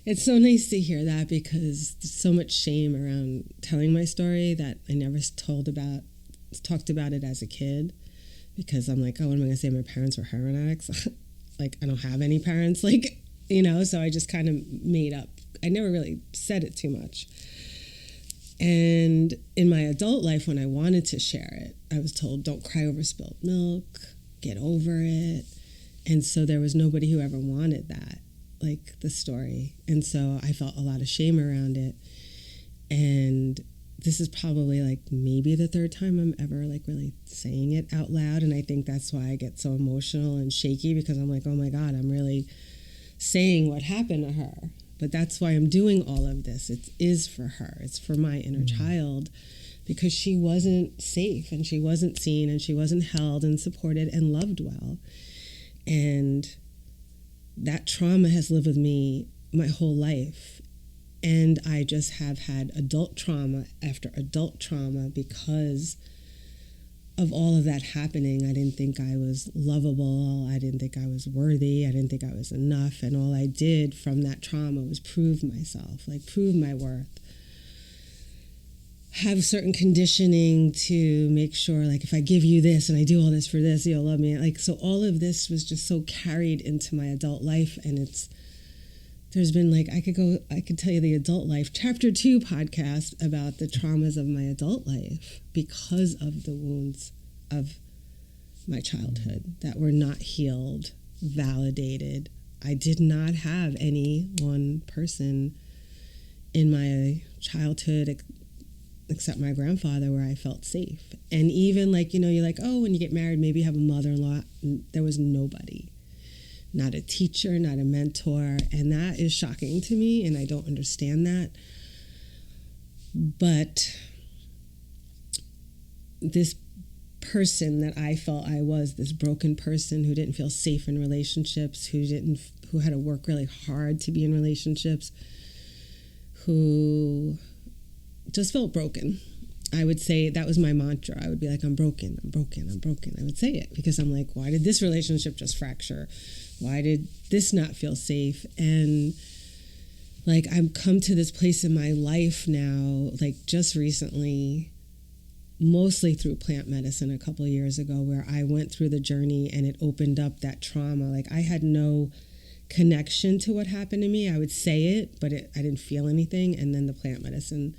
It's so nice to hear that, because there's so much shame around telling my story that I never talked about it as a kid, because I'm like, oh, what am I going to say? My parents were heroin addicts? Like, I don't have any parents, like, so I just kind of made up. I never really said it too much. And in my adult life, when I wanted to share it, I was told, don't cry over spilled milk, get over it. And so there was nobody who ever wanted that, like the story. And so I felt a lot of shame around it. And this is probably like maybe the third time I'm ever like really saying it out loud. And I think that's why I get so emotional and shaky, because I'm like, oh my God, I'm really saying what happened to her. But that's why I'm doing all of this. It is for her. It's for my inner child, because she wasn't safe and she wasn't seen and she wasn't held and supported and loved well. And that trauma has lived with me my whole life. And I just have had adult trauma after adult trauma because of all of that happening. I didn't think I was lovable. I didn't think I was worthy. I didn't think I was enough. And all I did from that trauma was prove myself, like prove my worth. Have certain conditioning to make sure, like, if I give you this and I do all this for this, you'll love me. Like, so all of this was just so carried into my adult life. And there's been like, I could tell you the adult life, chapter 2 podcast about the traumas of my adult life because of the wounds of my childhood that were not healed, validated. I did not have any one person in my childhood except my grandfather where I felt safe. And even like, you're like, oh, when you get married, maybe you have a mother-in-law. There was nobody. Not a teacher, not a mentor. And that is shocking to me, and I don't understand that. But this person that I felt I was, this broken person who didn't feel safe in relationships, who had to work really hard to be in relationships, who just felt broken. I would say that was my mantra. I would be like, I'm broken, I'm broken, I'm broken. I would say it because I'm like, why did this relationship just fracture? Why did this not feel safe? And like, I've come to this place in my life now, like just recently, mostly through plant medicine a couple of years ago, where I went through the journey and it opened up that trauma. Like, I had no connection to what happened to me. I would say it, but I didn't feel anything. And then the plant medicine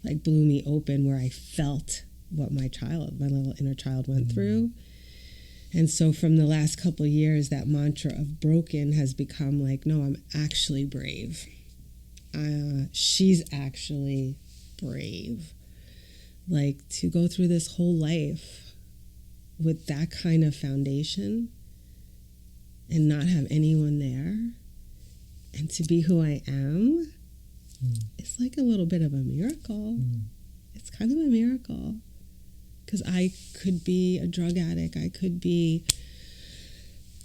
like blew me open, where I felt what my little inner child went through. And so from the last couple of years, that mantra of broken has become like, no, I'm actually brave. She's actually brave. Like, to go through this whole life with that kind of foundation and not have anyone there, and to be who I am, it's like a little bit of a miracle. It's kind of a miracle. Because I could be a drug addict. I could be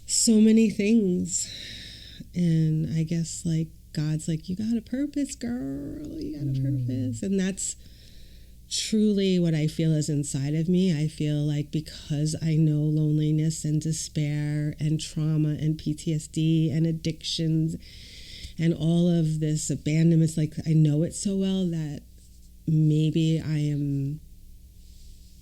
so many things. And I guess, like, God's like, you got a purpose, girl. You got a purpose. And that's truly what I feel is inside of me. I feel like because I know loneliness and despair and trauma and PTSD and addictions and all of this abandonment, like, I know it so well that maybe I am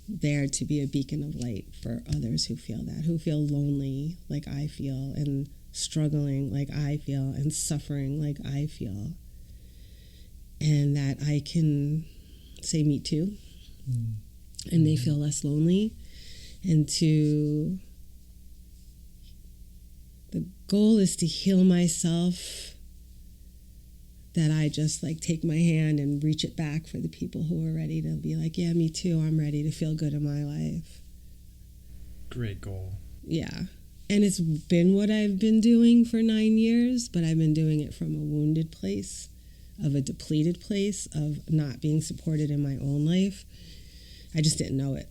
there to be a beacon of light for others who feel that, who feel lonely like I feel, and struggling like I feel, and suffering like I feel. And that I can say, me too. And they feel less lonely. And the goal is to heal myself, that I just like take my hand and reach it back for the people who are ready to be like, yeah, me too, I'm ready to feel good in my life. Great goal. Yeah. And it's been what I've been doing for 9 years, but I've been doing it from a wounded place, of a depleted place, of not being supported in my own life. I just didn't know it.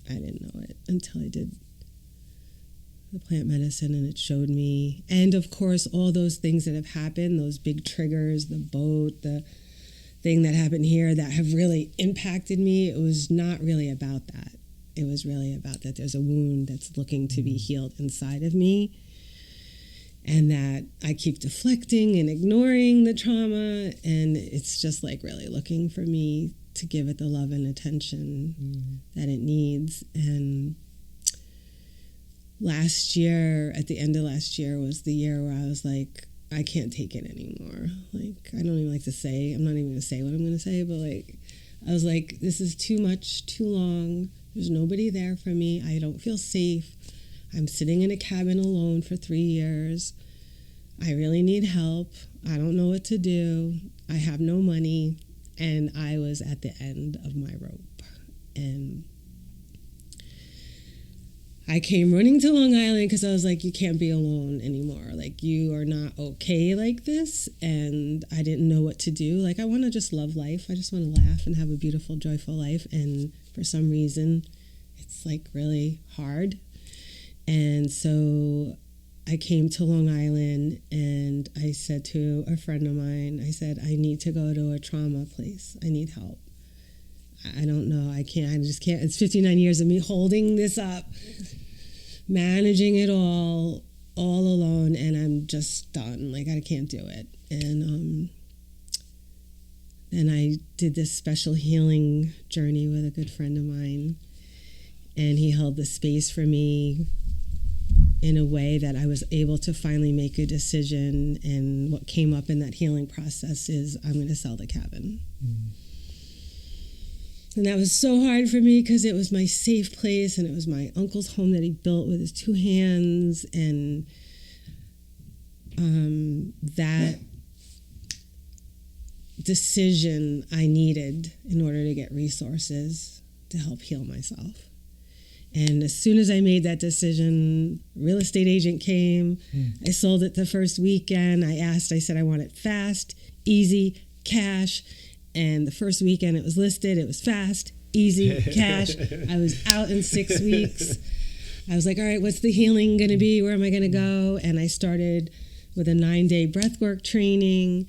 I didn't know it until I did the plant medicine, and it showed me. And of course, all those things that have happened, those big triggers, the boat, the thing that happened here that have really impacted me, it was not really about that. It was really about that there's a wound that's looking to be healed inside of me, and that I keep deflecting and ignoring the trauma, and it's just like really looking for me to give it the love and attention that it needs. And last year, at the end of last year, was the year where I was like, I can't take it anymore. Like, I don't even like to say, I'm not even going to say what I'm going to say, but like, I was like, this is too much, too long. There's nobody there for me. I don't feel safe. I'm sitting in a cabin alone for 3 years. I really need help. I don't know what to do. I have no money. And I was at the end of my rope. And I came running to Long Island because I was like, you can't be alone anymore. Like, you are not okay like this. And I didn't know what to do. Like, I want to just love life. I just want to laugh and have a beautiful, joyful life. And for some reason, it's like really hard. And so I came to Long Island, and I said to a friend of mine, I said, I need to go to a trauma place. I need help. I don't know. I just can't. It's 59 years of me holding this up, managing it all alone, and I'm just done. Like, I can't do it. And then I did this special healing journey with a good friend of mine, and he held the space for me in a way that I was able to finally make a decision. And what came up in that healing process is, I'm going to sell the cabin. And that was so hard for me because it was my safe place, and it was my uncle's home that he built with his 2 hands. And that decision I needed in order to get resources to help heal myself. And as soon as I made that decision, real estate agent came. I sold it the first weekend. I said, I want it fast, easy, cash. And the first weekend it was listed, it was fast, easy, cash. I was out in 6 weeks. I was like, all right, what's the healing going to be? Where am I going to go? And I started with a 9-day breathwork training.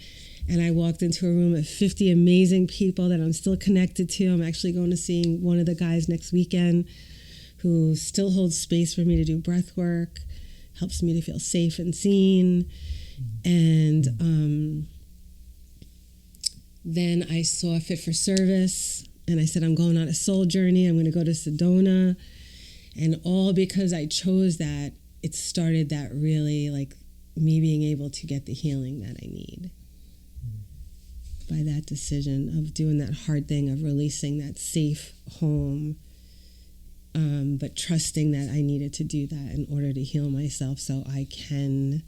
And I walked into a room of 50 amazing people that I'm still connected to. I'm actually going to see one of the guys next weekend who still holds space for me to do breath work, helps me to feel safe and seen. And then I saw Fit for Service, and I said, I'm going on a soul journey. I'm going to go to Sedona. And all because I chose that, it started that really, like, me being able to get the healing that I need. By that decision of doing that hard thing of releasing that safe home, but trusting that I needed to do that in order to heal myself so I can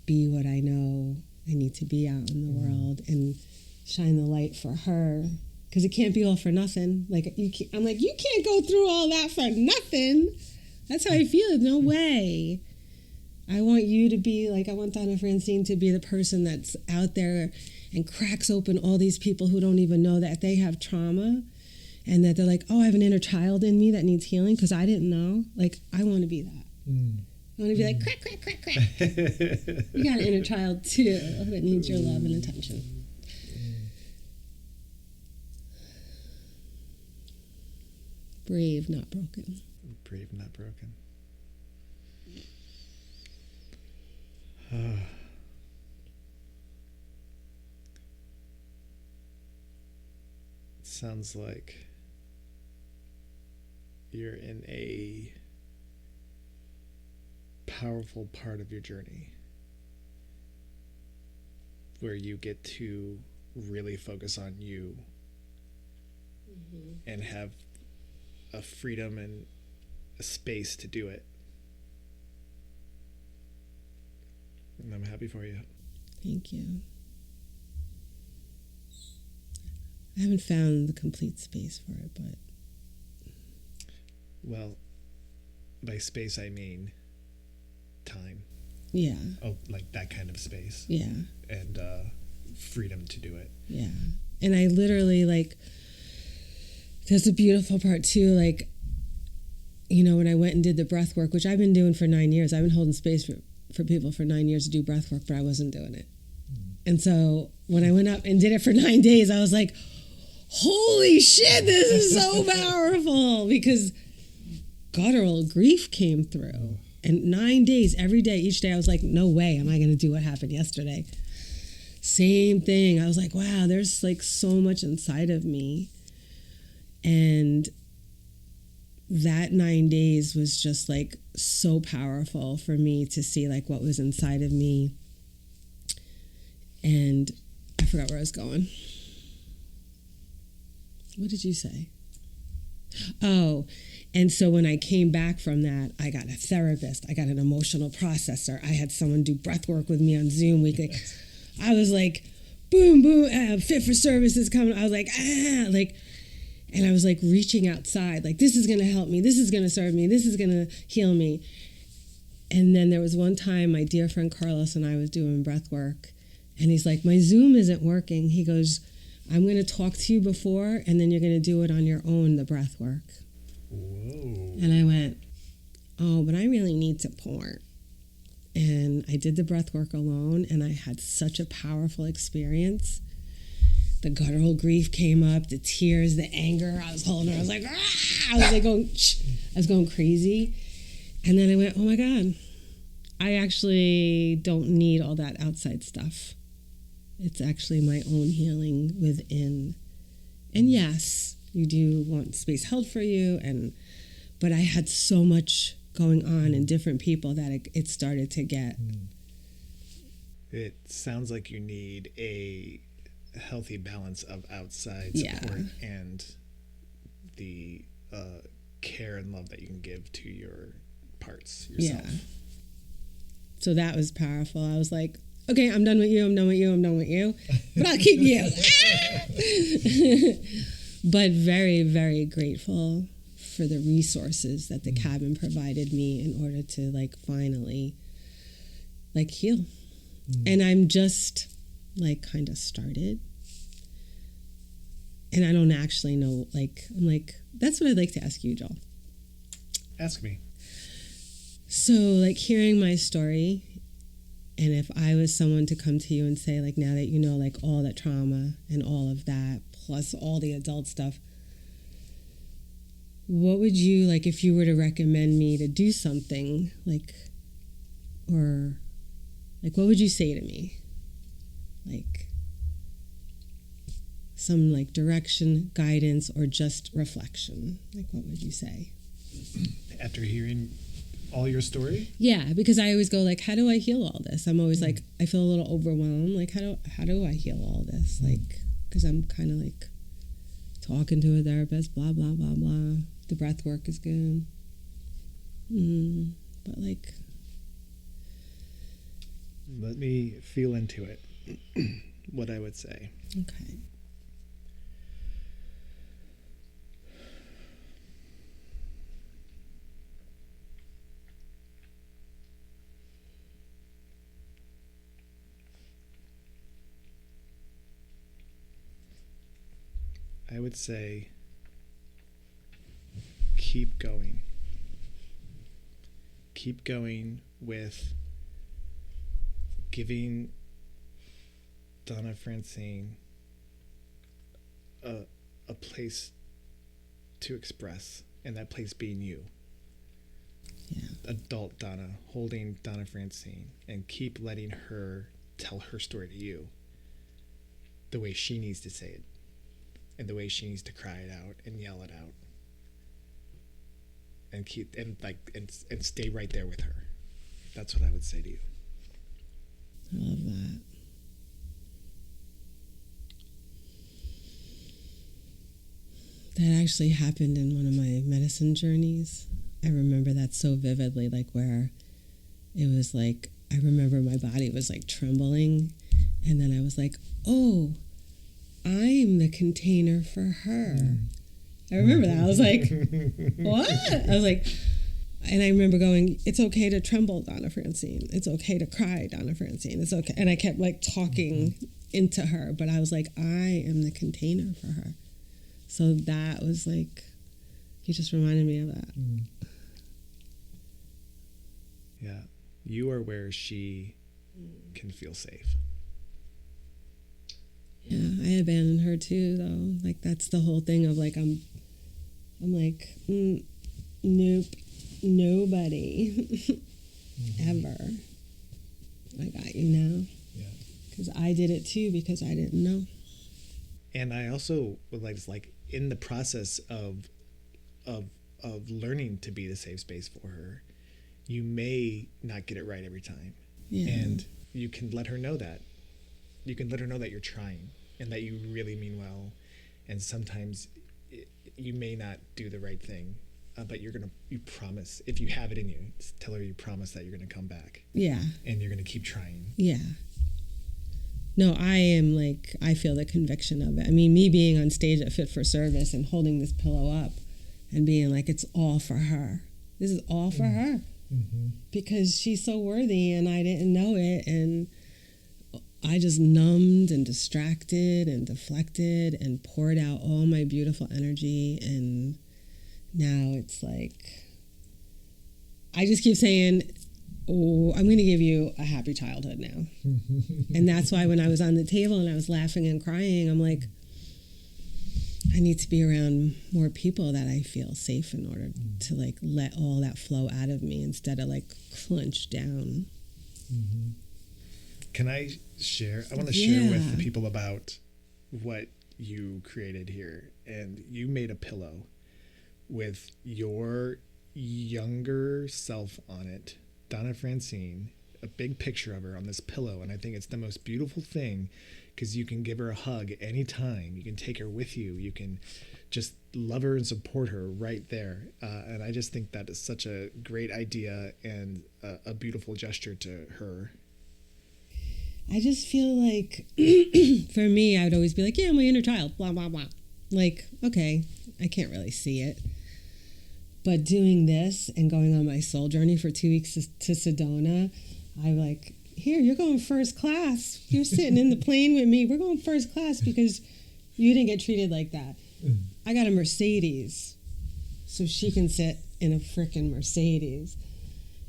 be what I know I need to be out in the world and shine the light for her. Because it can't be all for nothing. Like, I'm like, you can't go through all that for nothing. That's how I feel. No way. I want you to be, like, I want Donna Francine to be the person that's out there and cracks open all these people who don't even know that they have trauma and that they're like, oh, I have an inner child in me that needs healing because I didn't know. Like, I want to be that. I want to be like, crack, crack, crack, crack. You got an inner child, too, that needs your love and attention. Brave, not broken. Brave, not broken. Sounds like you're in a powerful part of your journey where you get to really focus on you and have a freedom and a space to do it. And I'm happy for you. Thank you. I haven't found the complete space for it, but... Well, by space I mean time. Yeah. Oh, like that kind of space. Yeah. And freedom to do it. Yeah. And I literally, like, there's a beautiful part too, like, you know, when I went and did the breath work, which I've been doing for 9 years. I've been holding space for people for 9 years to do breath work, but I wasn't doing it. And so when I went up and did it for 9 days, I was like, holy shit, this is so powerful, because guttural grief came through. And 9 days, every day, each day, I was like, no way am I going to do what happened yesterday. Same thing. I was like, wow, there's like so much inside of me. And that 9 days was just like so powerful for me to see like what was inside of me. And I forgot where I was going. What did you say? Oh, and so when I came back from that, I got a therapist. I got an emotional processor. I had someone do breath work with me on Zoom weekly. I was like, boom, boom, Fit for Service is coming. I was like, like, and I was like reaching outside, like, this is going to help me. This is going to serve me. This is going to heal me. And then there was one time my dear friend Carlos and I was doing breath work, and he's like, my Zoom isn't working. He goes, I'm going to talk to you before, and then you're going to do it on your own, the breath work. Whoa. And I went, oh, but I really need support. And I did the breath work alone, and I had such a powerful experience. The guttural grief came up, the tears, the anger. I was holding her. I was like, ah! I was like going, I was going crazy. And then I went, oh my God, I actually don't need all that outside stuff. It's actually my own healing within. And yes, you do want space held for you, but I had so much going on in different people that it started to get. It sounds like you need a healthy balance of outside support and the care and love that you can give to your parts yourself. Yeah. So that was powerful. I was like, okay, I'm done with you, I'm done with you, I'm done with you, but I'll keep you. But very, very grateful for the resources that the cabin provided me in order to like finally like heal. And I'm just like kind of started. And I don't actually know, like, I'm like, that's what I'd like to ask you, Joel. Ask me. So like hearing my story And if I was someone to come to you and say, like, now that you know, like, all that trauma and all of that, plus all the adult stuff, what would you, like, if you were to recommend me to do something, like, or, like, what would you say to me? Like, some, like, direction, guidance, or just reflection? Like, what would you say? After hearing all your story? Yeah, because I always go, like, how do I heal all this? I'm always like, I feel a little overwhelmed. Like, how do I heal all this? Like, because I'm kind of like talking to a therapist, blah, blah, blah, blah. The breath work is good. But, like... Let me feel into it, what I would say. Okay. I would say keep going. Keep going with giving Donna Francine a place to express, and that place being you. Yeah. Adult Donna holding Donna Francine, and keep letting her tell her story to you the way she needs to say it, and the way she needs to cry it out and yell it out, and keep and stay right there with her. That's what I would say to you. I love that. That actually happened in one of my medicine journeys. I remember that so vividly, like where it was like, I remember my body was like trembling, and then I was like, oh, I'm the container for her. I remember that. I was like, what? I was like, and I remember going, it's okay to tremble, Donna Francine. It's okay to cry, Donna Francine. It's okay. And I kept like talking into her, but I was like, I am the container for her. So that was like, you just reminded me of that. Yeah. You are where she can feel safe. Yeah, I abandoned her too, though. Like, that's the whole thing of like, I'm like, nope, nobody, ever. I got you now. Yeah. Because I did it too, because I didn't know. And I also would like in the process of learning to be the safe space for her, you may not get it right every time. Yeah. And you can let her know that. You can let her know that you're trying and that you really mean well. And sometimes you may not do the right thing, but you promise, if you have it in you, tell her you promise that you're going to come back. Yeah. And you're going to keep trying. Yeah. No, I am like, I feel the conviction of it. I mean, me being on stage at Fit for Service and holding this pillow up and being like, it's all for her. This is all for her. Because she's so worthy and I didn't know it. And I just numbed and distracted and deflected and poured out all my beautiful energy. And now it's like, I just keep saying, oh, I'm going to give you a happy childhood now. And that's why when I was on the table and I was laughing and crying, I'm like, I need to be around more people that I feel safe in order to like let all that flow out of me instead of like clench down. Can I share? I want to share with the people about what you created here. And you made a pillow with your younger self on it, Donna Francine, a big picture of her on this pillow. And I think it's the most beautiful thing because you can give her a hug anytime. You can take her with you. You can just love her and support her right there. And I just think that is such a great idea and a beautiful gesture to her. I just feel like, for me, I would always be like, yeah, my inner child, blah, blah, blah. Like, okay, I can't really see it. But doing this and going on my soul journey for 2 weeks to Sedona, I'm like, here, you're going first class. You're sitting in the plane with me. We're going first class because you didn't get treated like that. I got a Mercedes, so she can sit in a frickin' Mercedes.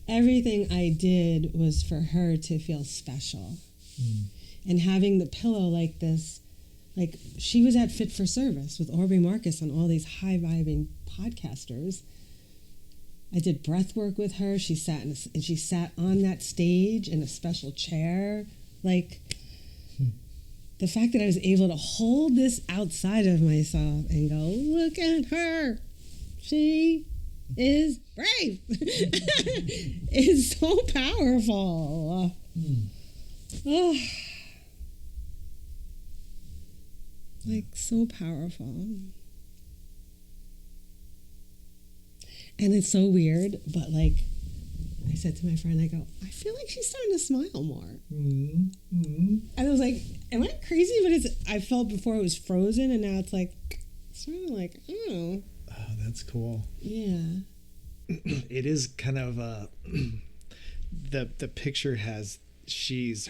everything I did was for her to feel special. And having the pillow like this, like she was at Fit for Service with Aubrey Marcus and all these high-vibing podcasters. I did breath work with her. She sat on that stage in a special chair. Like, the fact that I was able to hold this outside of myself and go, look at her. She is brave. It's so powerful. Oh. Like, so powerful. And it's so weird, but like, I said to my friend, I go, I feel like she's starting to smile more. And I was like, am I crazy? But I felt before it was frozen, and now it's like, sort of like, oh. Oh, that's cool. Yeah. It is kind of, the picture has,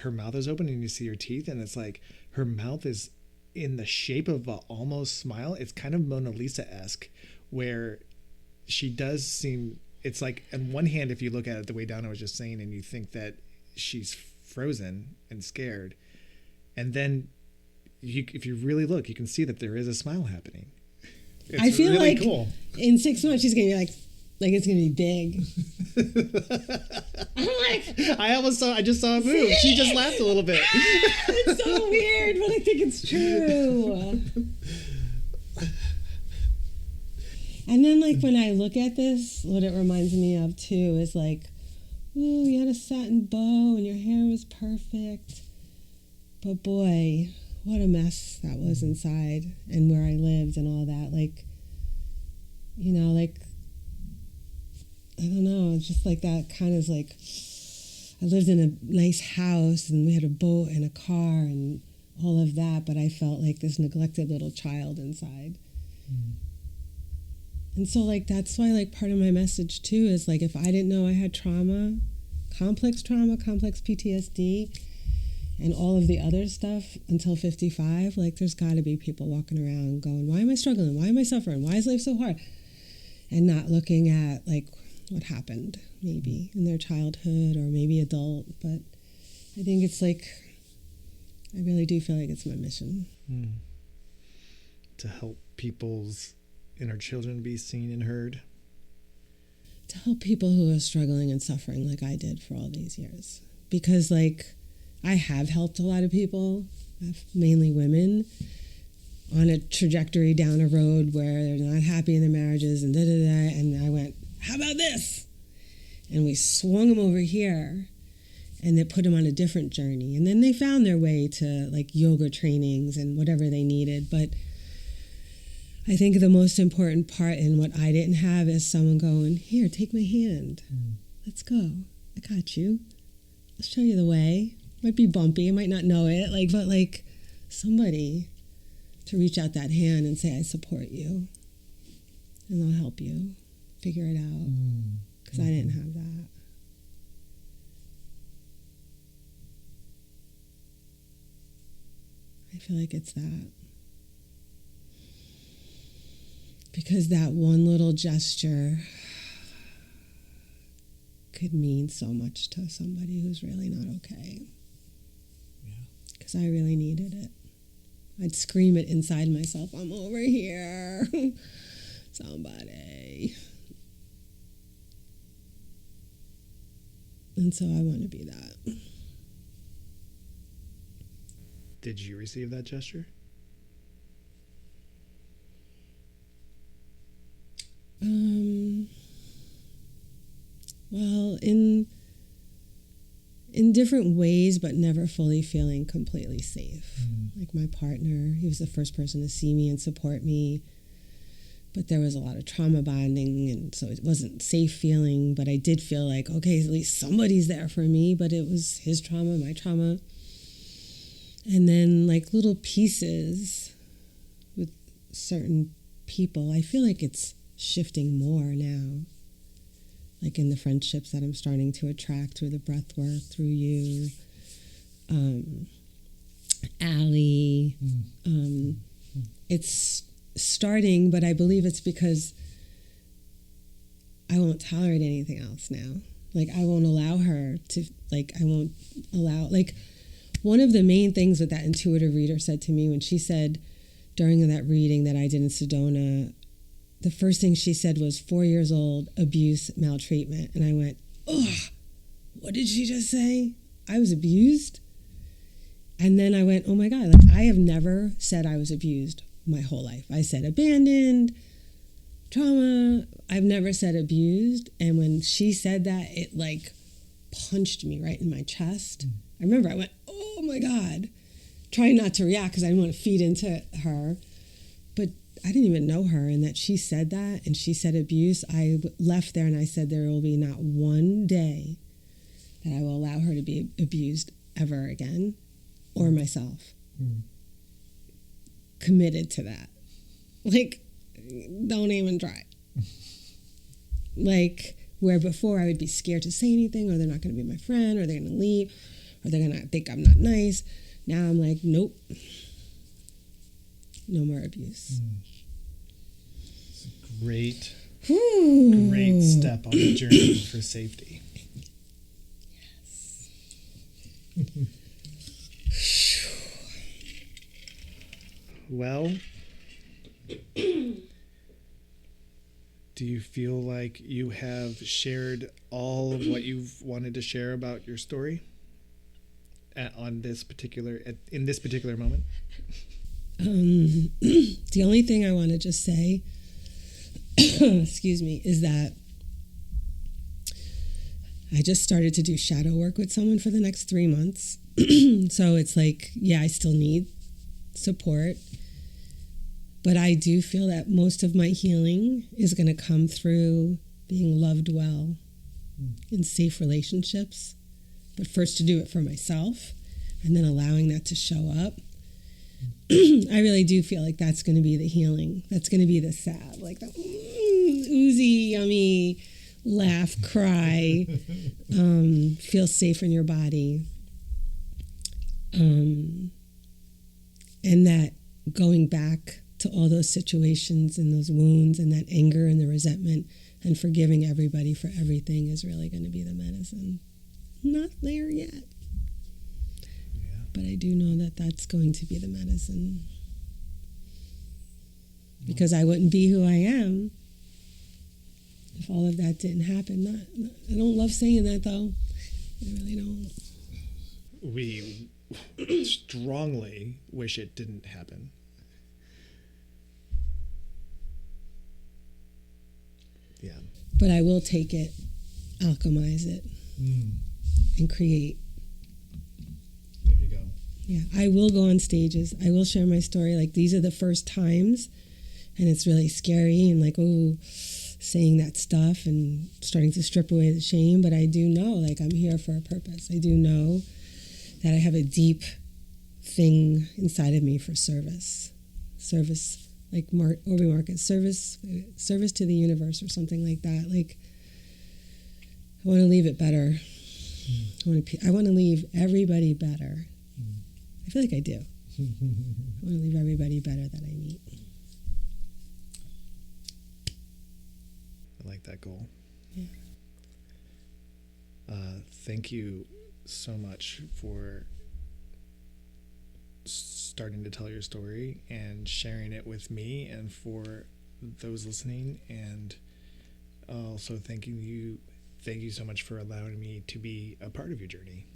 her mouth is open and you see her teeth, and it's like, her mouth is in the shape of a almost smile. It's kind of Mona Lisa-esque, where she does seem, it's like on one hand, if you look at it the way Donna was just saying, and you think that she's frozen and scared, and then if you really look, you can see that there is a smile happening. It's I feel really like cool. In 6 months she's gonna be like it's gonna be big. I'm like, I just saw a move. She just laughed a little bit. It's so weird, but I think it's true. And then, like, when I look at this, what it reminds me of, too, is like, ooh, you had a satin bow and your hair was perfect. But boy, what a mess that was inside and where I lived and all that. Like, you know, like, I don't know, it's just like that kind of like, I lived in a nice house and we had a boat and a car and all of that, but I felt like this neglected little child inside. And so, like, that's why, like, part of my message, too, is, like, if I didn't know I had complex PTSD, and all of the other stuff until 55, like, there's got to be people walking around going, why am I struggling? Why am I suffering? Why is life so hard? And not looking at, like, what happened, maybe, in their childhood or maybe adult. But I think it's, like, I really do feel like it's my mission. To help people's inner children be seen and heard. To help people who are struggling and suffering like I did for all these years. Because, like, I have helped a lot of people, mainly women, on a trajectory down a road where they're not happy in their marriages and da-da-da. And I went, how about this? And we swung them over here and it put them on a different journey. And then they found their way to, like, yoga trainings and whatever they needed. But I think the most important part in what I didn't have is someone going, here, take my hand. Let's go. I got you. I'll show you the way. Might be bumpy. I might not know it. Like, but like somebody to reach out that hand and say, I support you. And I'll help you figure it out. Because I didn't have that. I feel like it's that. Because that one little gesture could mean so much to somebody who's really not okay. Because I really needed it. I'd scream it inside myself, I'm over here. Somebody. And so I want to be that. Did you receive that gesture? Well, in different ways, but never fully feeling completely safe. Like my partner, he was the first person to see me and support me, but there was a lot of trauma bonding, and so it wasn't safe feeling, but I did feel like, okay, at least somebody's there for me, but it was his trauma, my trauma. And then like little pieces with certain people, I feel like it's shifting more now. Like in the friendships that I'm starting to attract through the breath work, through you, Allie. It's starting, but I believe it's because I won't tolerate anything else now. Like, I won't allow her to, like, I won't allow, like, one of the main things that intuitive reader said to me when she said during that reading that I did in Sedona, the first thing she said was 4 years old, abuse, maltreatment. And I went, ugh, what did she just say? I was abused? And then I went, oh my God, like, I have never said I was abused my whole life. I said abandoned, trauma. I've never said abused. And when she said that, it like punched me right in my chest. I remember I went, oh my God, trying not to react because I didn't want to feed into her. But I didn't even know her, and that she said that, and she said abuse. I left there and I said there will be not one day that I will allow her to be abused ever again, or myself. Committed to that. Like, don't even try. Like, where before I would be scared to say anything, or they're not going to be my friend, or they're going to leave, or they're going to think I'm not nice. Now I'm like, nope. No more abuse. It's a great step on the journey for safety. Yes. Well, do you feel like you have shared all of what you've wanted to share about your story in this particular moment? The only thing I want to just say, excuse me, is that I just started to do shadow work with someone for the next 3 months. So it's like, yeah, I still need support. But I do feel that most of my healing is going to come through being loved well in safe relationships. But first to do it for myself, and then allowing that to show up. I really do feel like that's going to be the healing. That's going to be the salve, like the oozy, yummy, laugh, cry, feel safe in your body. And that going back to all those situations and those wounds and that anger and the resentment and forgiving everybody for everything is really going to be the medicine. Not there yet. But I do know that that's going to be the medicine. Because I wouldn't be who I am if all of that didn't happen. I don't love saying that, though. I really don't. We strongly wish it didn't happen. Yeah. But I will take it, alchemize it, and create. There you go. Yeah, I will go on stages. I will share my story. Like, these are the first times, and it's really scary and like, oh, saying that stuff and starting to strip away the shame. But I do know, like, I'm here for a purpose. I do know that I have a deep thing inside of me for service. Service, like Orby Market, service to the universe or something like that. Like, I want to leave it better. I want to leave everybody better. I feel like I do. I want to leave everybody better that I meet. I like that goal. Yeah. Thank you so much for starting to tell your story and sharing it with me and for those listening, and also thank you so much for allowing me to be a part of your journey.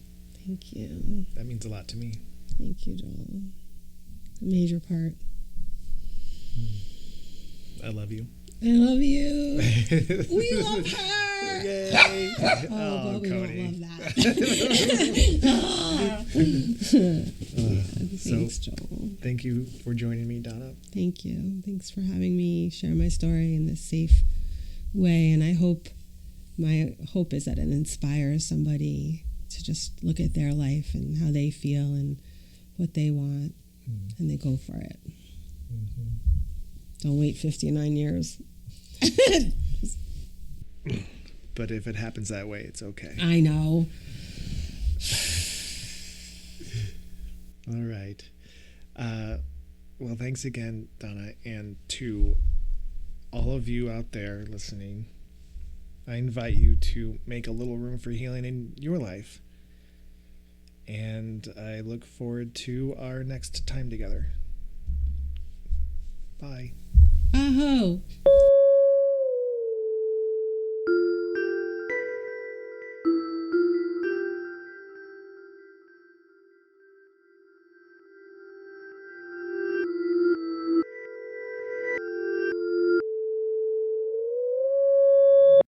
Thank you. That means a lot to me. Thank you, Joel. A major part. I love you. I love you. We love her. Yay. Oh, but we Cody. don't love that. Thanks, Joel. Thank you for joining me, Donna. Thank you. Thanks for having me share my story in this safe way. And my hope is that it inspires somebody to just look at their life and how they feel and what they want, and they go for it. Don't wait 59 years. But if it happens that way, it's okay. I know. All right. Well, thanks again, Donna, and to all of you out there listening, I invite you to make a little room for healing in your life. And I look forward to our next time together. Bye. Aho.